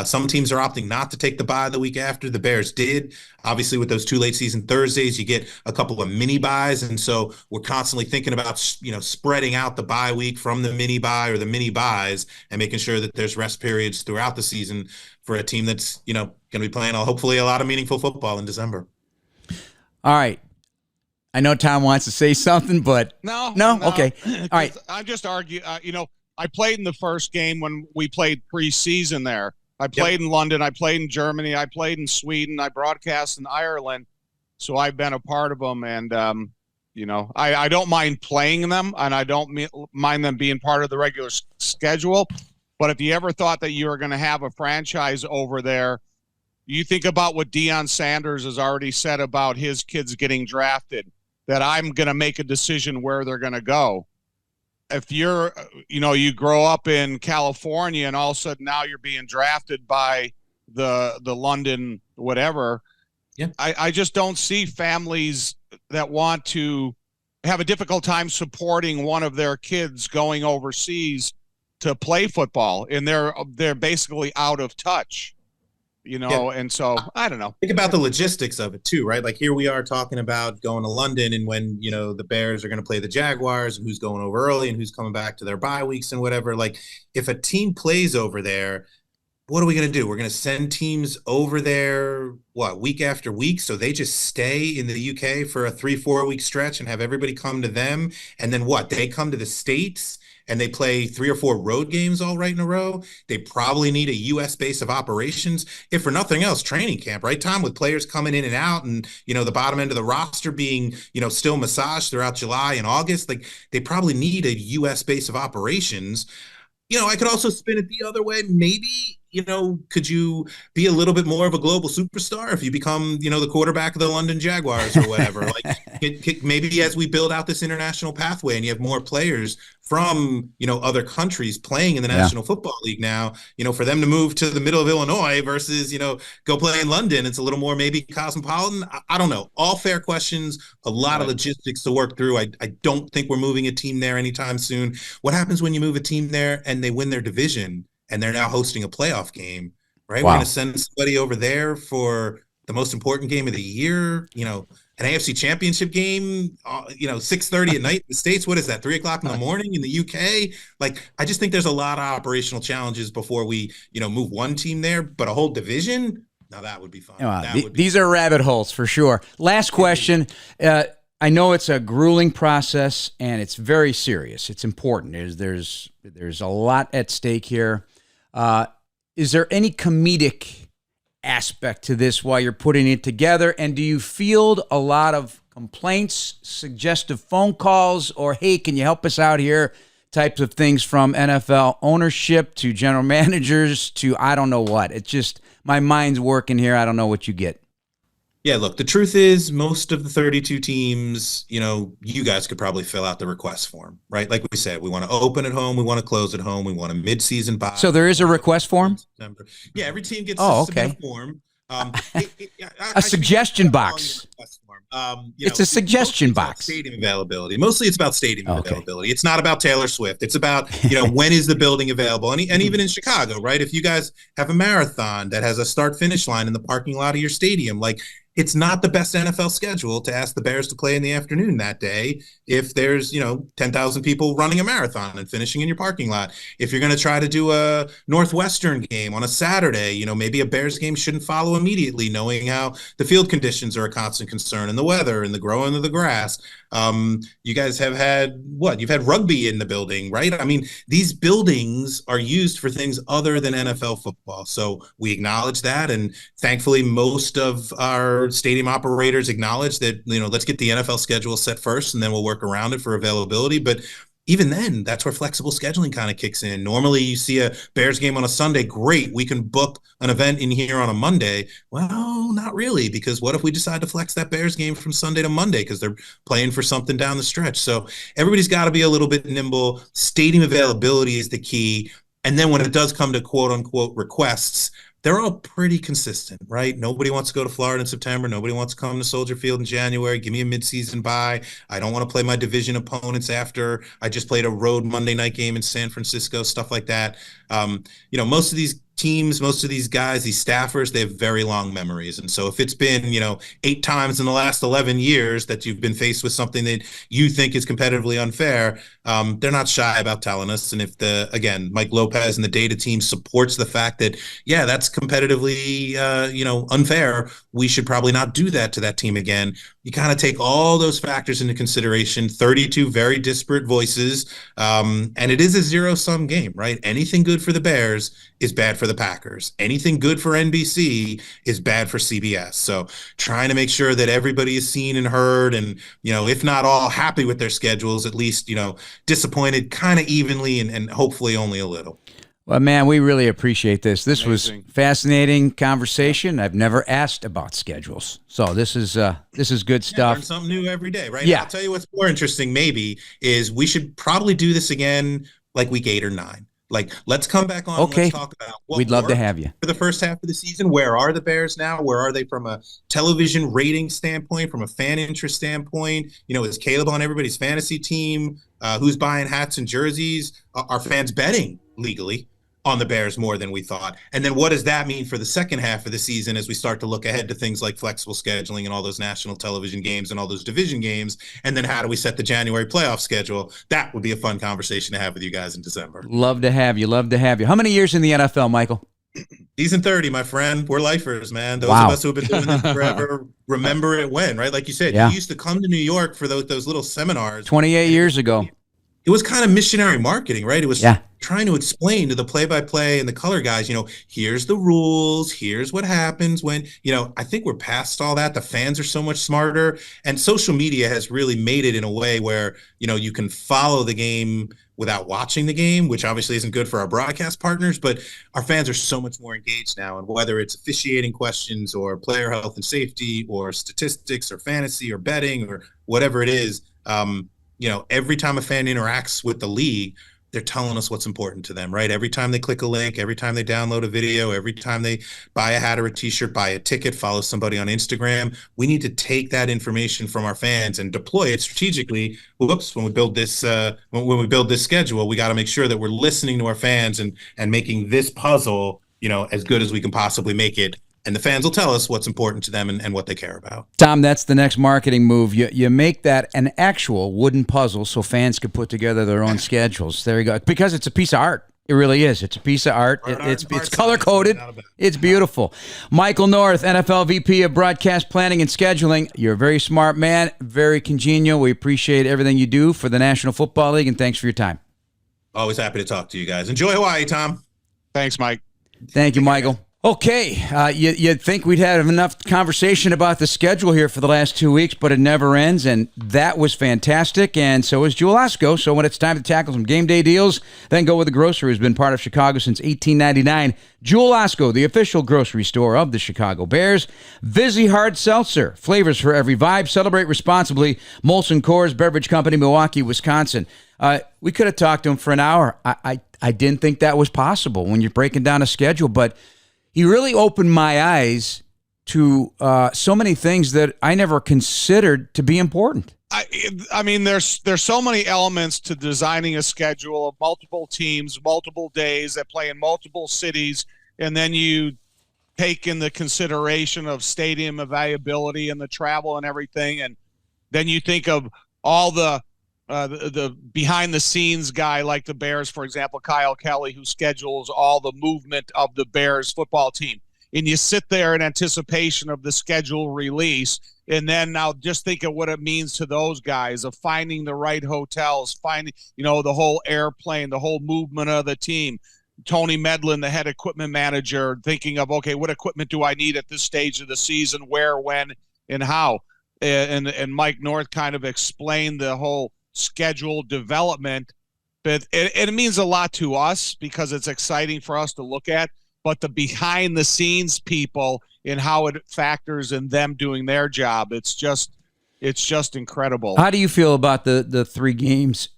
Speaker 6: Some teams are opting not to take the bye the week after. The Bears did. Obviously, with those 2 late season Thursdays, you get a couple of mini buys. And so we're constantly thinking about, spreading out the bye week from the mini buy or the mini buys and making sure that there's rest periods throughout the season for a team that's, going to be playing hopefully a lot of meaningful football in December.
Speaker 3: All right. I know Tom wants to say something, but no. Okay. All right.
Speaker 7: I'm just arguing. I played in the first game when we played preseason there. I played in London. I played in Germany. I played in Sweden. I broadcast in Ireland. So I've been a part of them. And, I don't mind playing them, and I don't mind them being part of the regular schedule. But if you ever thought that you were going to have a franchise over there, you think about what Deion Sanders has already said about his kids getting drafted, that I'm going to make a decision where they're going to go. If you're, you grow up in California and all of a sudden now you're being drafted by the London whatever. Yeah. I just don't see families that want to have a difficult time supporting one of their kids going overseas to play football, and they're basically out of touch. And so I don't know.
Speaker 6: Think about the logistics of it too, right? Like, here we are talking about going to London, and when, the Bears are going to play the Jaguars, and who's going over early and who's coming back to their bye weeks and whatever. Like, if a team plays over there, what are we going to do? We're going to send teams over there, week after week? So they just stay in the UK for a 3-4 week stretch and have everybody come to them. And then they come to the States and they play 3 or 4 road games all right in a row. They probably need a U.S. base of operations, if for nothing else, training camp, right, Tom? With players coming in and out, and, the bottom end of the roster being, still massaged throughout July and August. Like, they probably need a U.S. base of operations. I could also spin it the other way. Maybe, could you be a little bit more of a global superstar if you become, the quarterback of the London Jaguars or whatever? Like, maybe as we build out this international pathway and you have more players from, other countries playing in the National Football League now, for them to move to the middle of Illinois versus, go play in London, it's a little more maybe cosmopolitan. I don't know. All fair questions, a lot of logistics to work through. I don't think we're moving a team there anytime soon. What happens when you move a team there and they win their division and they're now hosting a playoff game, right? Wow. We're going to send somebody over there for the most important game of the year, an AFC championship game, 6:30 at night in the States. What is that, 3:00 in the morning in the UK? Like, I just think there's a lot of operational challenges before we, move one team there, but a whole division, now that would be fun.
Speaker 3: These are rabbit holes for sure. Last question. I know it's a grueling process and it's very serious. It's important. There's a lot at stake here. Is there any comedic aspect to this while you're putting it together? And do you field a lot of complaints, suggestive phone calls, or, hey, can you help us out here? types of things from NFL ownership to general managers to I don't know what. It's just my mind's working here. I don't know what you get.
Speaker 6: Yeah, look, the truth is most of the 32 teams, you guys could probably fill out the request form, right? Like we said, we want to open at home, we want to close at home, we want a mid-season bye.
Speaker 3: So there is a request form?
Speaker 6: Yeah, every team gets a submit form.
Speaker 3: A suggestion box. It's a suggestion box.
Speaker 6: Stadium availability. Mostly it's about stadium availability. It's not about Taylor Swift. It's about, when is the building available? And even in Chicago, right? If you guys have a marathon that has a start-finish line in the parking lot of your stadium, it's not the best NFL schedule to ask the Bears to play in the afternoon that day if there's, 10,000 people running a marathon and finishing in your parking lot. If you're going to try to do a Northwestern game on a Saturday, maybe a Bears game shouldn't follow immediately, knowing how the field conditions are a constant concern and the weather and the growing of the grass. You guys have had You've had rugby in the building, right? I mean, these buildings are used for things other than NFL football. So we acknowledge that. And thankfully, most of our stadium operators acknowledge that, let's get the NFL schedule set first and then we'll work around it for availability. But even then, that's where flexible scheduling kind of kicks in. Normally, you see a Bears game on a Sunday. Great, we can book an event in here on a Monday. Well, not really, because what if we decide to flex that Bears game from Sunday to Monday because they're playing for something down the stretch? So everybody's got to be a little bit nimble. Stadium availability is the key. And then when it does come to quote-unquote requests, they're all pretty consistent, right? Nobody wants to go to Florida in September. Nobody wants to come to Soldier Field in January. Give me a midseason bye. I don't want to play my division opponents after I just played a road Monday night game in San Francisco, stuff like that. Most of these teams, most of these guys, these staffers, they have very long memories. And so if it's been, 8 times in the last 11 years that you've been faced with something that you think is competitively unfair, they're not shy about telling us. And if Mike Lopez and the data team supports the fact that, yeah, that's competitively, unfair, we should probably not do that to that team again. You kind of take all those factors into consideration, 32 very disparate voices. And it is a zero-sum game, right? Anything good for the Bears is bad for the Packers. Anything good for NBC is bad for CBS. So trying to make sure that everybody is seen and heard and, if not all happy with their schedules, at least, disappointed kind of evenly and hopefully only a little.
Speaker 3: Well, man, we really appreciate this. This
Speaker 7: Amazing.
Speaker 3: was fascinating conversation. I've never asked about schedules. So this is good stuff.
Speaker 6: Learn something new every day, right?
Speaker 3: Yeah.
Speaker 6: I'll tell you what's more interesting maybe is we should probably do this again like week 8 or 9. Let's come back on.
Speaker 3: Okay.
Speaker 6: Let's talk about what
Speaker 3: we'd love to
Speaker 6: worked
Speaker 3: have you
Speaker 6: for the first half of the season. Where are the Bears now? Where are they from a television rating standpoint, from a fan interest standpoint? Is Caleb on everybody's fantasy team? Who's buying hats and jerseys? Are fans betting legally on the Bears more than we thought? And then what does that mean for the second half of the season as we start to look ahead to things like flexible scheduling and all those national television games and all those division games? And then how do we set the January playoff schedule? That would be a fun conversation to have with you guys in December.
Speaker 3: Love to have you. How many years in the NFL, Michael?
Speaker 6: Season 30, my friend. We're lifers, man. Those
Speaker 3: Wow.
Speaker 6: of us who have been doing this forever remember it when, right? Like you said,
Speaker 3: Yeah.
Speaker 6: You used to come to New York for those little seminars.
Speaker 3: 28 years ago.
Speaker 6: It was kind of missionary marketing, right? It was
Speaker 3: Yeah.
Speaker 6: trying to explain to the play-by-play and the color guys, here's the rules, here's what happens when, I think we're past all that. The fans are so much smarter, and social media has really made it in a way where, you can follow the game without watching the game, which obviously isn't good for our broadcast partners, but our fans are so much more engaged now. And whether it's officiating questions or player health and safety or statistics or fantasy or betting or whatever it is, every time a fan interacts with the league, they're telling us what's important to them, right? Every time they click a link, every time they download a video, every time they buy a hat or a t-shirt, buy a ticket, follow somebody on Instagram, we need to take that information from our fans and deploy it strategically. When we build this, when we build this schedule, we got to make sure that we're listening to our fans and making this puzzle, as good as we can possibly make it. And the fans will tell us what's important to them and what they care about.
Speaker 3: Tom, that's the next marketing move. You make that an actual wooden puzzle so fans can put together their own schedules. There you go. Because it's a piece of art. It really is. It's a piece of art. It's color-coded. It's beautiful. Michael North, NFL VP of Broadcast Planning and Scheduling. You're a very smart man, very congenial. We appreciate everything you do for the National Football League, and thanks for your time.
Speaker 6: Always happy to talk to you guys. Enjoy Hawaii, Tom.
Speaker 7: Thanks, Mike.
Speaker 3: Thank you, Michael. Okay, you'd think we'd have enough conversation about the schedule here for the last 2 weeks, but it never ends, and that was fantastic, and so is Jewel-Osco. So when it's time to tackle some game day deals, then go with the grocery, who's been part of Chicago since 1899. Jewel-Osco, the official grocery store of the Chicago Bears. Vizzy Hard Seltzer, flavors for every vibe. Celebrate responsibly. Molson Coors Beverage Company, Milwaukee, Wisconsin. We could have talked to him for an hour. I didn't think that was possible when you're breaking down a schedule, but he really opened my eyes to so many things that I never considered to be important.
Speaker 7: I mean, there's so many elements to designing a schedule of multiple teams, multiple days that play in multiple cities, and then you take in the consideration of stadium availability and the travel and everything, and then you think of all the behind the scenes guy like the Bears, for example, Kyle Kelly, who schedules all the movement of the Bears football team. And you sit there in anticipation of the schedule release. And then now just think of what it means to those guys of finding the right hotels, finding, the whole airplane, the whole movement of the team. Tony Medlin, the head equipment manager, thinking of, okay, what equipment do I need at this stage of the season, where, when, and how? And Mike North kind of explained the whole schedule development, but it means a lot to us because it's exciting for us to look at, but the behind the scenes people and how it factors in them doing their job, it's just incredible.
Speaker 3: How do you feel about the 3 games,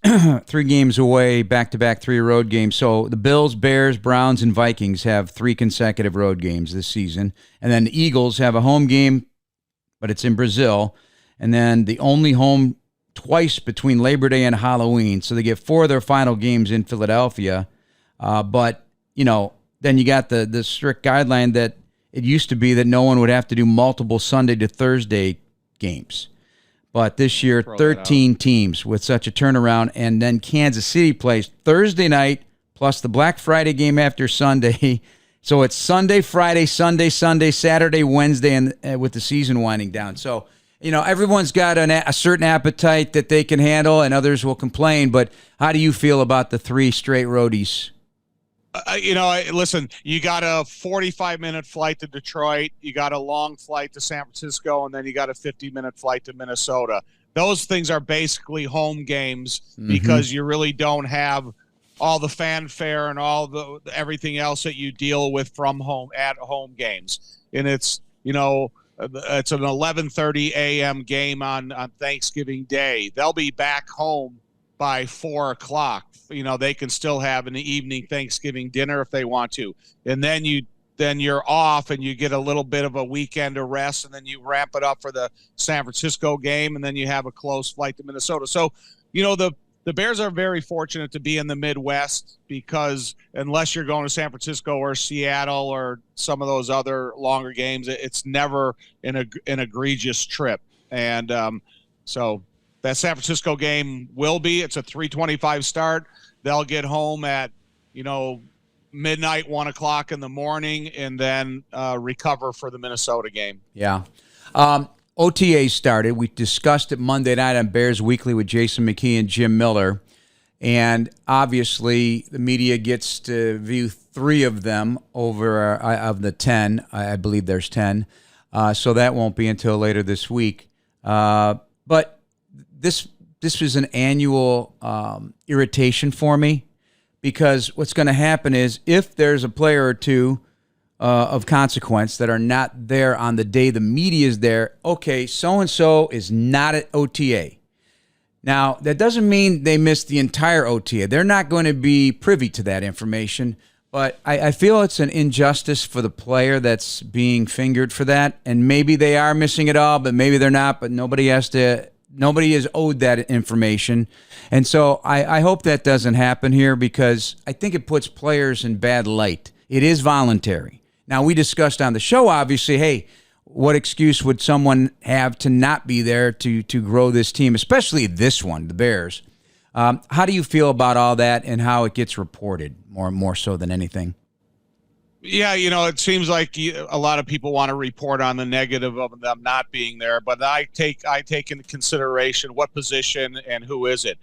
Speaker 3: 3 games away, back-to-back 3 road games? So the Bills, Bears, Browns, and Vikings have 3 consecutive road games this season, and then the Eagles have a home game, but it's in Brazil, and then the only home twice between Labor Day and Halloween. So they get 4 of their final games in Philadelphia. But, then you got the strict guideline that it used to be that no one would have to do multiple Sunday to Thursday games. But this year, 13 teams with such a turnaround. And then Kansas City plays Thursday night plus the Black Friday game after Sunday. So it's Sunday, Friday, Sunday, Saturday, Wednesday, and with the season winding down. So, everyone's got a certain appetite that they can handle, and others will complain. But how do you feel about the 3 straight roadies?
Speaker 7: Listen, you got a 45-minute flight to Detroit. You got a long flight to San Francisco, and then you got a 50-minute flight to Minnesota. Those things are basically home games because you really don't have all the fanfare and all the everything else that you deal with from home at home games. And it's, it's an 11:30 a.m. game on Thanksgiving Day. They'll be back home by 4 o'clock. They can still have an evening Thanksgiving dinner if they want to. And then you're off and you get a little bit of a weekend of rest, and then you ramp it up for the San Francisco game, and then you have a close flight to Minnesota. So, the Bears are very fortunate to be in the Midwest because unless you're going to San Francisco or Seattle or some of those other longer games, it's never an egregious trip. And so that San Francisco game it's a 3:25 start. They'll get home at, midnight, 1 o'clock in the morning, and then recover for the Minnesota game.
Speaker 3: Yeah. OTAs started. We discussed it Monday night on Bears Weekly with Jason McKee and Jim Miller. And obviously, the media gets to view 3 of them over of the 10. I believe there's 10. So that won't be until later this week. But this is an annual irritation for me, because what's going to happen is if there's a player or 2 of consequence that are not there on the day the media is there, okay, so-and-so is not at OTA. Now, that doesn't mean they missed the entire OTA. They're not going to be privy to that information, but I feel it's an injustice for the player that's being fingered for that, and maybe they are missing it all, but maybe they're not, but nobody is owed that information. And so I hope that doesn't happen here, because I think it puts players in bad light. It is voluntary. Now, we discussed on the show, obviously, hey, what excuse would someone have to not be there to grow this team, especially this one, the Bears? How do you feel about all that and how it gets reported more so than anything?
Speaker 7: Yeah, it seems like a lot of people want to report on the negative of them not being there, but I take into consideration what position and who is it.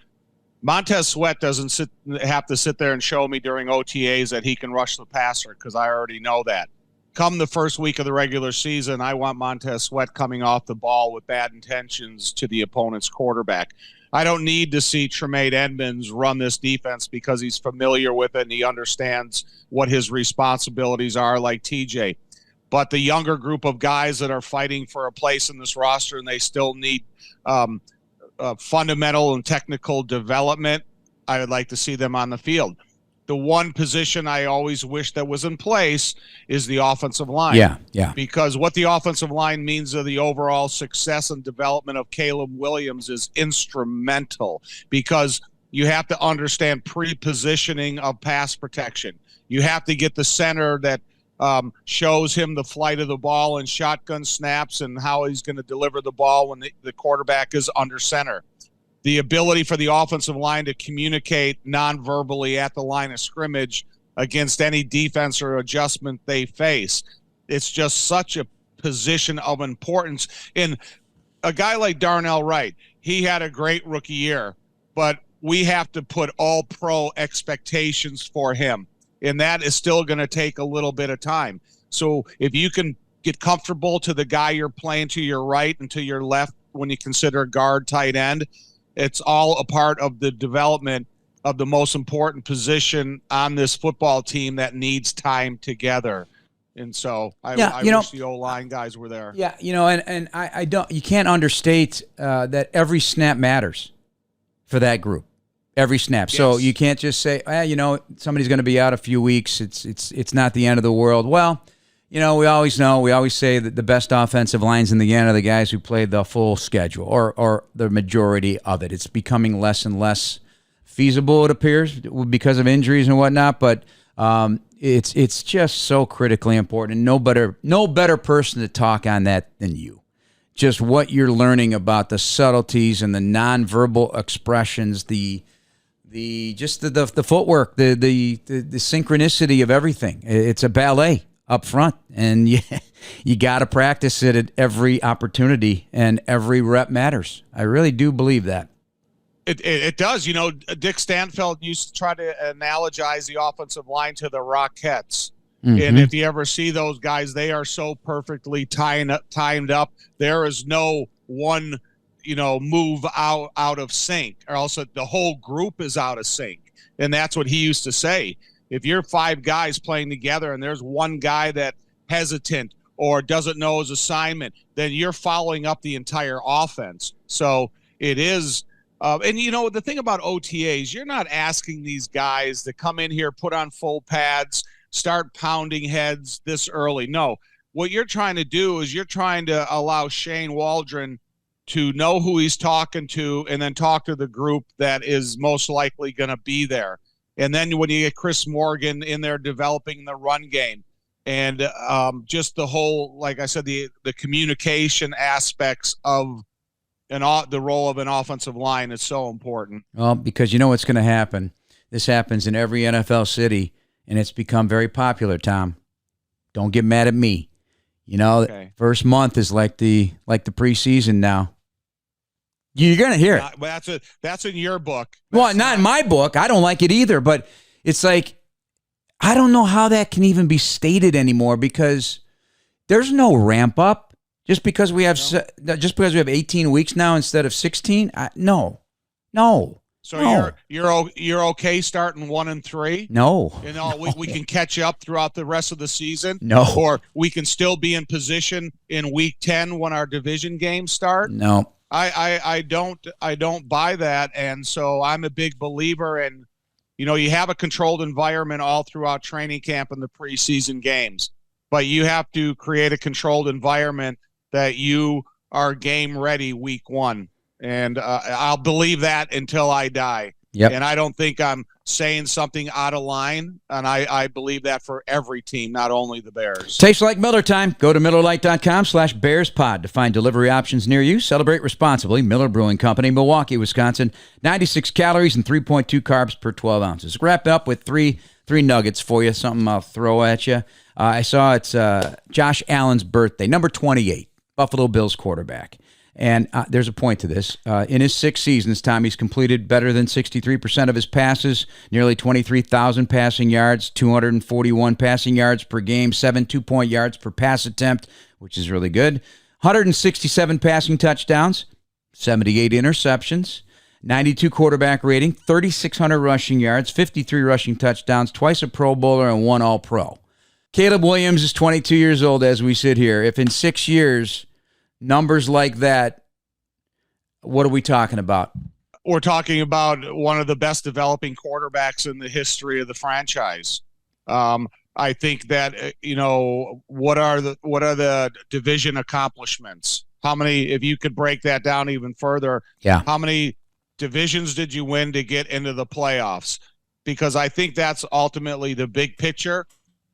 Speaker 7: Montez Sweat doesn't have to sit there and show me during OTAs that he can rush the passer, because I already know that. come the first week of the regular season, I want Montez Sweat coming off the ball with bad intentions to the opponent's quarterback. I don't need to see Tremaine Edmonds run this defense because he's familiar with it and he understands what his responsibilities are, like TJ. But the younger group of guys that are fighting for a place in this roster and they still need fundamental and technical development, I would like to see them on the field. The one position I always wish that was in place is the offensive line.
Speaker 3: Yeah.
Speaker 7: Because what the offensive line means to the overall success and development of Caleb Williams is instrumental, because you have to understand pre-positioning of pass protection. You have to get the center that shows him the flight of the ball and shotgun snaps and how he's going to deliver the ball when the quarterback is under center. The ability for the offensive line to communicate non-verbally at the line of scrimmage against any defense or adjustment they face. It's just such a position of importance. In a guy like Darnell Wright, he had a great rookie year, but we have to put all pro expectations for him, and that is still going to take a little bit of time. So if you can get comfortable to the guy you're playing to your right and to your left when you consider guard, tight end, it's all a part of the development of the most important position on this football team that needs time together. And so I wish the O-line guys were there.
Speaker 3: Yeah, and I don't. You can't understate that every snap matters for that group. Every snap.
Speaker 7: Yes.
Speaker 3: So you can't just say, somebody's going to be out a few weeks. It's not the end of the world. Well, we always say that the best offensive lines in the end are the guys who played the full schedule or the majority of it. It's becoming less and less feasible, it appears, because of injuries and whatnot. But it's just so critically important, and no better person to talk on that than you. Just what you're learning about the subtleties and the nonverbal expressions, the footwork, the synchronicity of everything. It's a ballet up front, and you got to practice it at every opportunity, and every rep matters. I really do believe that.
Speaker 7: It does. Dick Stanfield used to try to analogize the offensive line to the Rockettes. Mm-hmm. And if you ever see those guys, they are so perfectly timed up. There is no one, move out of sync, or else the whole group is out of sync. And that's what he used to say. If you're five guys playing together and there's one guy that hesitant or doesn't know his assignment, then you're following up the entire offense. So it is, and the thing about OTAs, you're not asking these guys to come in here, put on full pads, start pounding heads this early. No, what you're trying to do is you're trying to allow Shane Waldron to know who he's talking to and then talk to the group that is most likely going to be there. And then when you get Chris Morgan in there developing the run game and just the whole, like I said, the communication aspects of the role of an offensive line is so important. Well,
Speaker 3: because you know what's going to happen. This happens in every NFL city, and it's become very popular, Tom. Don't get mad at me. Okay. First month is like the preseason now. You're going to hear it.
Speaker 7: That's in your book.
Speaker 3: Well, not in my book. I don't like it either, but it's like, I don't know how that can even be stated anymore, because there's no ramp up just because we have 18 weeks now instead of 16. No.
Speaker 7: So
Speaker 3: no.
Speaker 7: you're okay starting 1-3?
Speaker 3: No.
Speaker 7: We can catch up throughout the rest of the season?
Speaker 3: No.
Speaker 7: Or we can still be in position in week 10 when our division games start?
Speaker 3: No.
Speaker 7: I don't buy that, and so I'm a big believer in, you have a controlled environment all throughout training camp and the preseason games, but you have to create a controlled environment that you are game ready week 1, and I'll believe that until I die.
Speaker 3: Yep.
Speaker 7: And I don't think I'm saying something out of line, and I believe that for every team, not only the Bears.
Speaker 3: Tastes like Miller time. Go to MillerLite.com/BearsPod to find delivery options near you. Celebrate responsibly. Miller Brewing Company, Milwaukee, Wisconsin. 96 calories and 3.2 carbs per 12 ounces. Wrap up with three nuggets for you, something I'll throw at you. I saw it's Josh Allen's birthday, number 28, Buffalo Bills quarterback. And there's a point to this. In his 6 seasons, Tom, he's completed better than 63% of his passes, nearly 23,000 passing yards, 241 passing yards per game, 7 2-point yards per pass attempt, which is really good, 167 passing touchdowns, 78 interceptions, 92 quarterback rating, 3,600 rushing yards, 53 rushing touchdowns, twice a Pro Bowler, and 1 All-Pro. Caleb Williams is 22 years old as we sit here. If in 6 years, numbers like that, what are we talking about?
Speaker 7: We're talking about one of the best developing quarterbacks in the history of the franchise. I think that, what are the division accomplishments? How many, if you could break that down even further, how many divisions did you win to get into the playoffs? Because I think that's ultimately the big picture.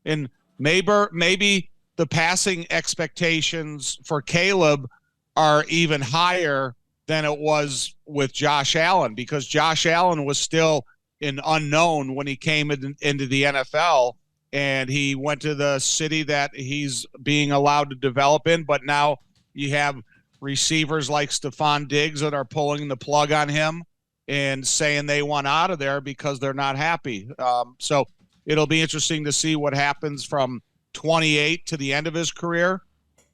Speaker 7: And maybe the passing expectations for Caleb are even higher than it was with Josh Allen, because Josh Allen was still an unknown when he came into the NFL, and he went to the city that he's being allowed to develop in. But now you have receivers like Stephon Diggs that are pulling the plug on him and saying they want out of there because they're not happy. So it'll be interesting to see what happens from 28 to the end of his career.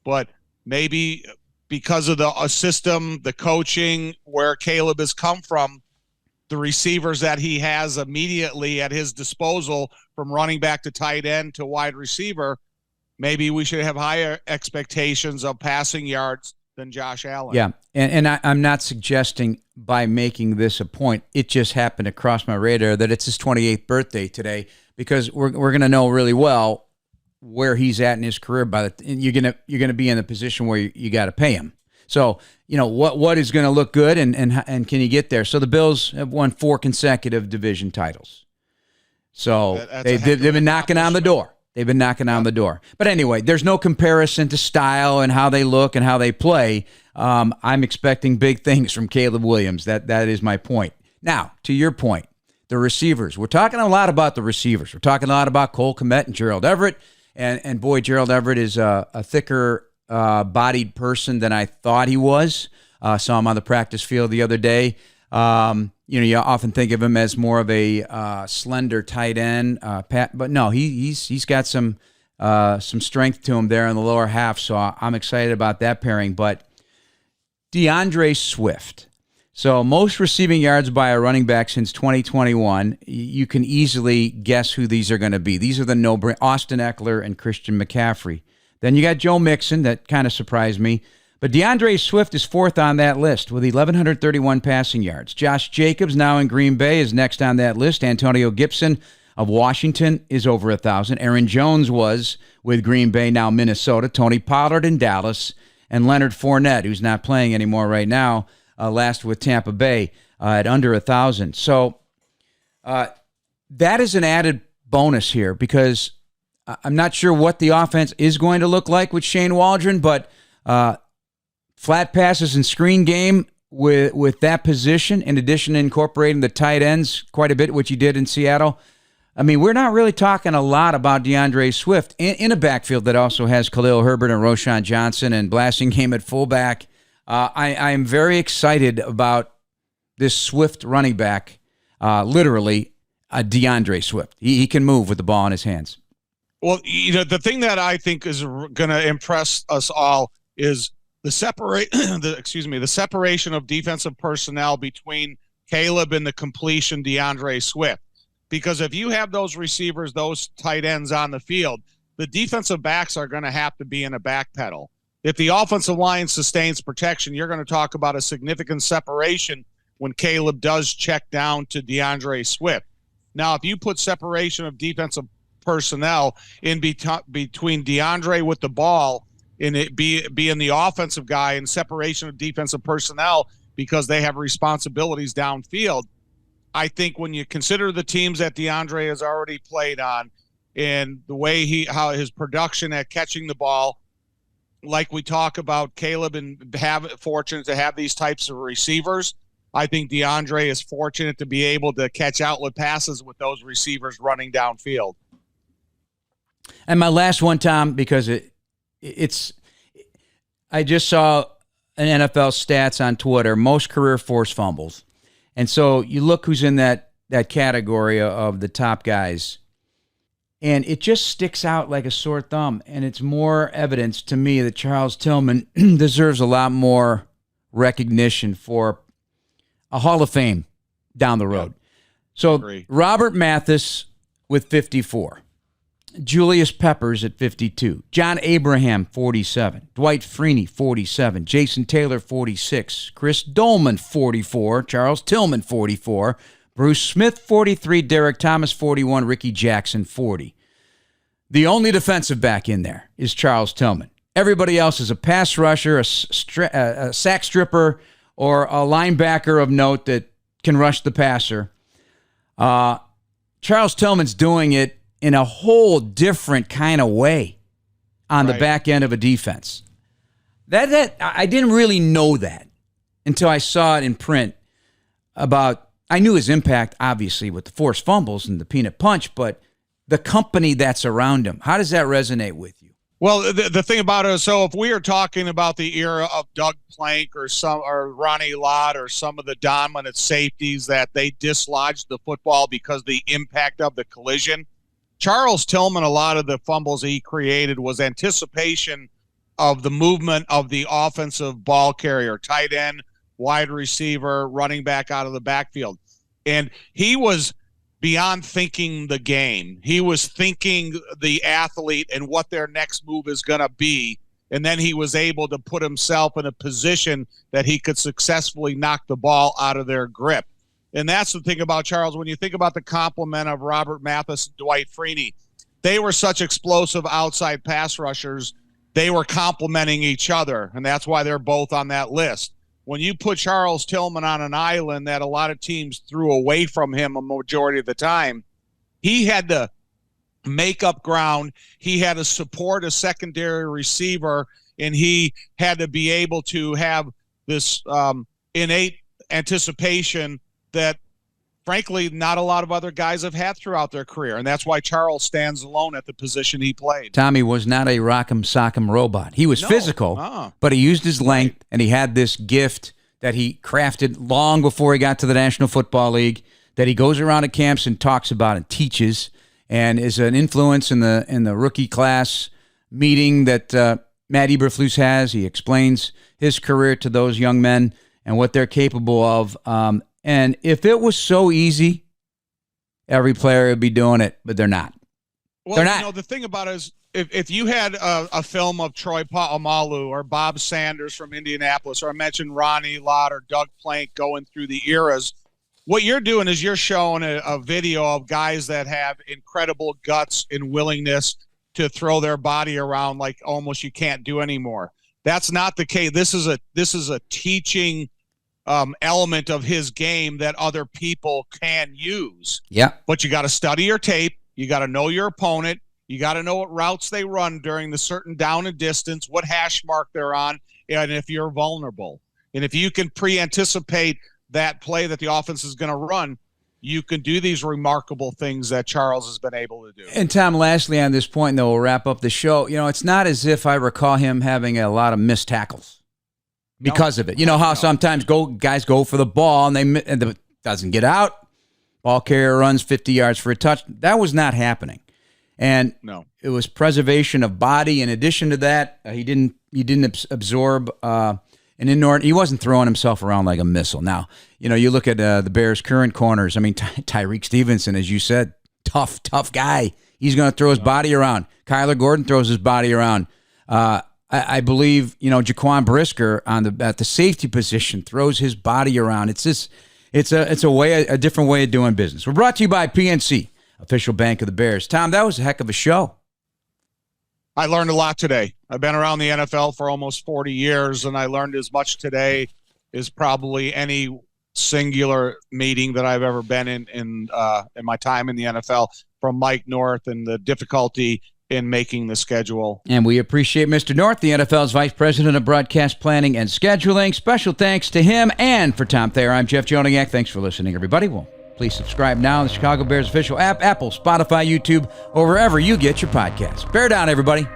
Speaker 7: But maybe because of the system, the coaching, where Caleb has come from, the receivers that he has immediately at his disposal, from running back to tight end to wide receiver, maybe we should have higher expectations of passing yards than Josh Allen.
Speaker 3: Yeah, and I'm not suggesting by making this a point, it just happened to cross my radar that it's his 28th birthday today, because we're going to know really well where he's at in his career. You're going to be in a position where you got to pay him. So, what is going to look good, and can you get there? So the Bills have won 4 consecutive division titles. So they've been knocking on the door. They've been knocking on the door. But anyway, there's no comparison to style and how they look and how they play. I'm expecting big things from Caleb Williams. That is my point. Now, to your point, the receivers. We're talking a lot about the receivers. We're talking a lot about Cole Kmet and Gerald Everett. And boy, Gerald Everett is a thicker bodied person than I thought he was. Saw him on the practice field the other day. You often think of him as more of a slender tight end, but no, he's got some strength to him there in the lower half. So I'm excited about that pairing. But DeAndre Swift. So most receiving yards by a running back since 2021. You can easily guess who these are going to be. These are the no-brainer: Austin Eckler and Christian McCaffrey. Then you got Joe Mixon. That kind of surprised me. But DeAndre Swift is 4th on that list with 1,131 passing yards. Josh Jacobs, now in Green Bay, is next on that list. Antonio Gibson of Washington is over 1,000. Aaron Jones was with Green Bay, now Minnesota. Tony Pollard in Dallas. And Leonard Fournette, who's not playing anymore right now, last with Tampa Bay at under 1,000. So that is an added bonus here, because I'm not sure what the offense is going to look like with Shane Waldron, but flat passes and screen game with that position, in addition to incorporating the tight ends quite a bit, which he did in Seattle. I mean, we're not really talking a lot about DeAndre Swift in a backfield that also has Khalil Herbert and Roshan Johnson and Blasingame at fullback. I am very excited about this Swift running back, literally DeAndre Swift. He can move with the ball in his hands.
Speaker 7: Well, the thing that I think is going to impress us all is the separation of defensive personnel between Caleb and the completion DeAndre Swift. Because if you have those receivers, those tight ends on the field, the defensive backs are going to have to be in a back pedal. If the offensive line sustains protection, you're going to talk about a significant separation when Caleb does check down to DeAndre Swift. Now, if you put separation of defensive personnel in between DeAndre with the ball and it being the offensive guy, and separation of defensive personnel because they have responsibilities downfield, I think when you consider the teams that DeAndre has already played on and the way how his production at catching the ball, like we talk about Caleb and fortunate to have these types of receivers, I think DeAndre is fortunate to be able to catch outlet passes with those receivers running downfield.
Speaker 3: And my last one, Tom, because I just saw an NFL stats on Twitter, most career forced fumbles. And so you look who's in that category of the top guys, and it just sticks out like a sore thumb. And it's more evidence to me that Charles Tillman deserves a lot more recognition for a Hall of Fame down the road. So Robert Mathis with 54. Julius Peppers at 52. John Abraham, 47. Dwight Freeney, 47. Jason Taylor, 46. Chris Dolman, 44. Charles Tillman, 44. Bruce Smith, 43. Derek Thomas, 41. Ricky Jackson, 40. The only defensive back in there is Charles Tillman. Everybody else is a pass rusher, a sack stripper, or a linebacker of note that can rush the passer. Charles Tillman's doing it in a whole different kind of way on the back end of a defense. That I didn't really know that until I saw it in print. I knew his impact, obviously, with the forced fumbles and the peanut punch, but the company that's around him. How does that resonate with you?
Speaker 7: Well, the thing about it, so if we are talking about the era of Doug Plank or Ronnie Lott or some of the dominant safeties that they dislodged the football because of the impact of the collision, Charles Tillman, a lot of the fumbles he created was anticipation of the movement of the offensive ball carrier, tight end, wide receiver, running back out of the backfield. And he was beyond thinking the game. He was thinking the athlete and what their next move is going to be. And then he was able to put himself in a position that he could successfully knock the ball out of their grip. And that's the thing about Charles. When you think about the complement of Robert Mathis and Dwight Freeney, they were such explosive outside pass rushers. They were complementing each other, and that's why they're both on that list. When you put Charles Tillman on an island that a lot of teams threw away from him a majority of the time, he had to make up ground. He had to support a secondary receiver, and he had to be able to have this innate anticipation that, frankly, not a lot of other guys have had throughout their career, and that's why Charles stands alone at the position he played.
Speaker 3: Tommy was not a rock'em sock'em robot. He was physical, but he used his length, and he had this gift that he crafted long before he got to the National Football League, that he goes around at camps and talks about and teaches, and is an influence in the rookie class meeting that Matt Eberflus has. He explains his career to those young men and what they're capable of. And if it was so easy, every player would be doing it, but they're not.
Speaker 7: Well,
Speaker 3: they're not.
Speaker 7: You know, the thing about it is, if you had a film of Troy Polamalu or Bob Sanders from Indianapolis, or I mentioned Ronnie Lott or Doug Plank going through the eras, what you're doing is you're showing a video of guys that have incredible guts and willingness to throw their body around like almost you can't do anymore. That's not the case. This is a teaching element of his game that other people can use.
Speaker 3: Yeah.
Speaker 7: But you got to study your tape. You got to know your opponent. You got to know what routes they run during the certain down and distance, what hash mark they're on, and if you're vulnerable. And if you can pre-anticipate that play that the offense is going to run, you can do these remarkable things that Charles has been able to do.
Speaker 3: And Tom, lastly on this point, though, we'll wrap up the show. You know, it's not as if I recall him having a lot of missed tackles. Because of it. You know how sometimes guys go for the ball and it doesn't get out. Ball carrier runs 50 yards for a touch. That was not happening. And it was preservation of body. In addition to that, he didn't absorb an inordinate. He wasn't throwing himself around like a missile. Now, you know, you look at the Bears' current corners. I mean, Tyreek Stevenson, as you said, tough guy. He's going to throw his body around. Kyler Gordon throws his body around. I believe, you know, Jaquan Brisker at the safety position throws his body around. It's a different way of doing business. We're brought to you by PNC, official bank of the Bears. Tom, that was a heck of a show.
Speaker 7: I learned a lot today. I've been around the NFL for almost 40 years, and I learned as much today as probably any singular meeting that I've ever been in my time in the NFL, from Mike North and the difficulty in making the schedule.
Speaker 3: And we appreciate Mr. North, the NFL's Vice President of Broadcast Planning and Scheduling. Special thanks to him and for Tom Thayer. I'm Jeff Joniak. Thanks for listening, everybody. Well, please subscribe now to the Chicago Bears official app, Apple, Spotify, YouTube, or wherever you get your podcasts. Bear down, everybody.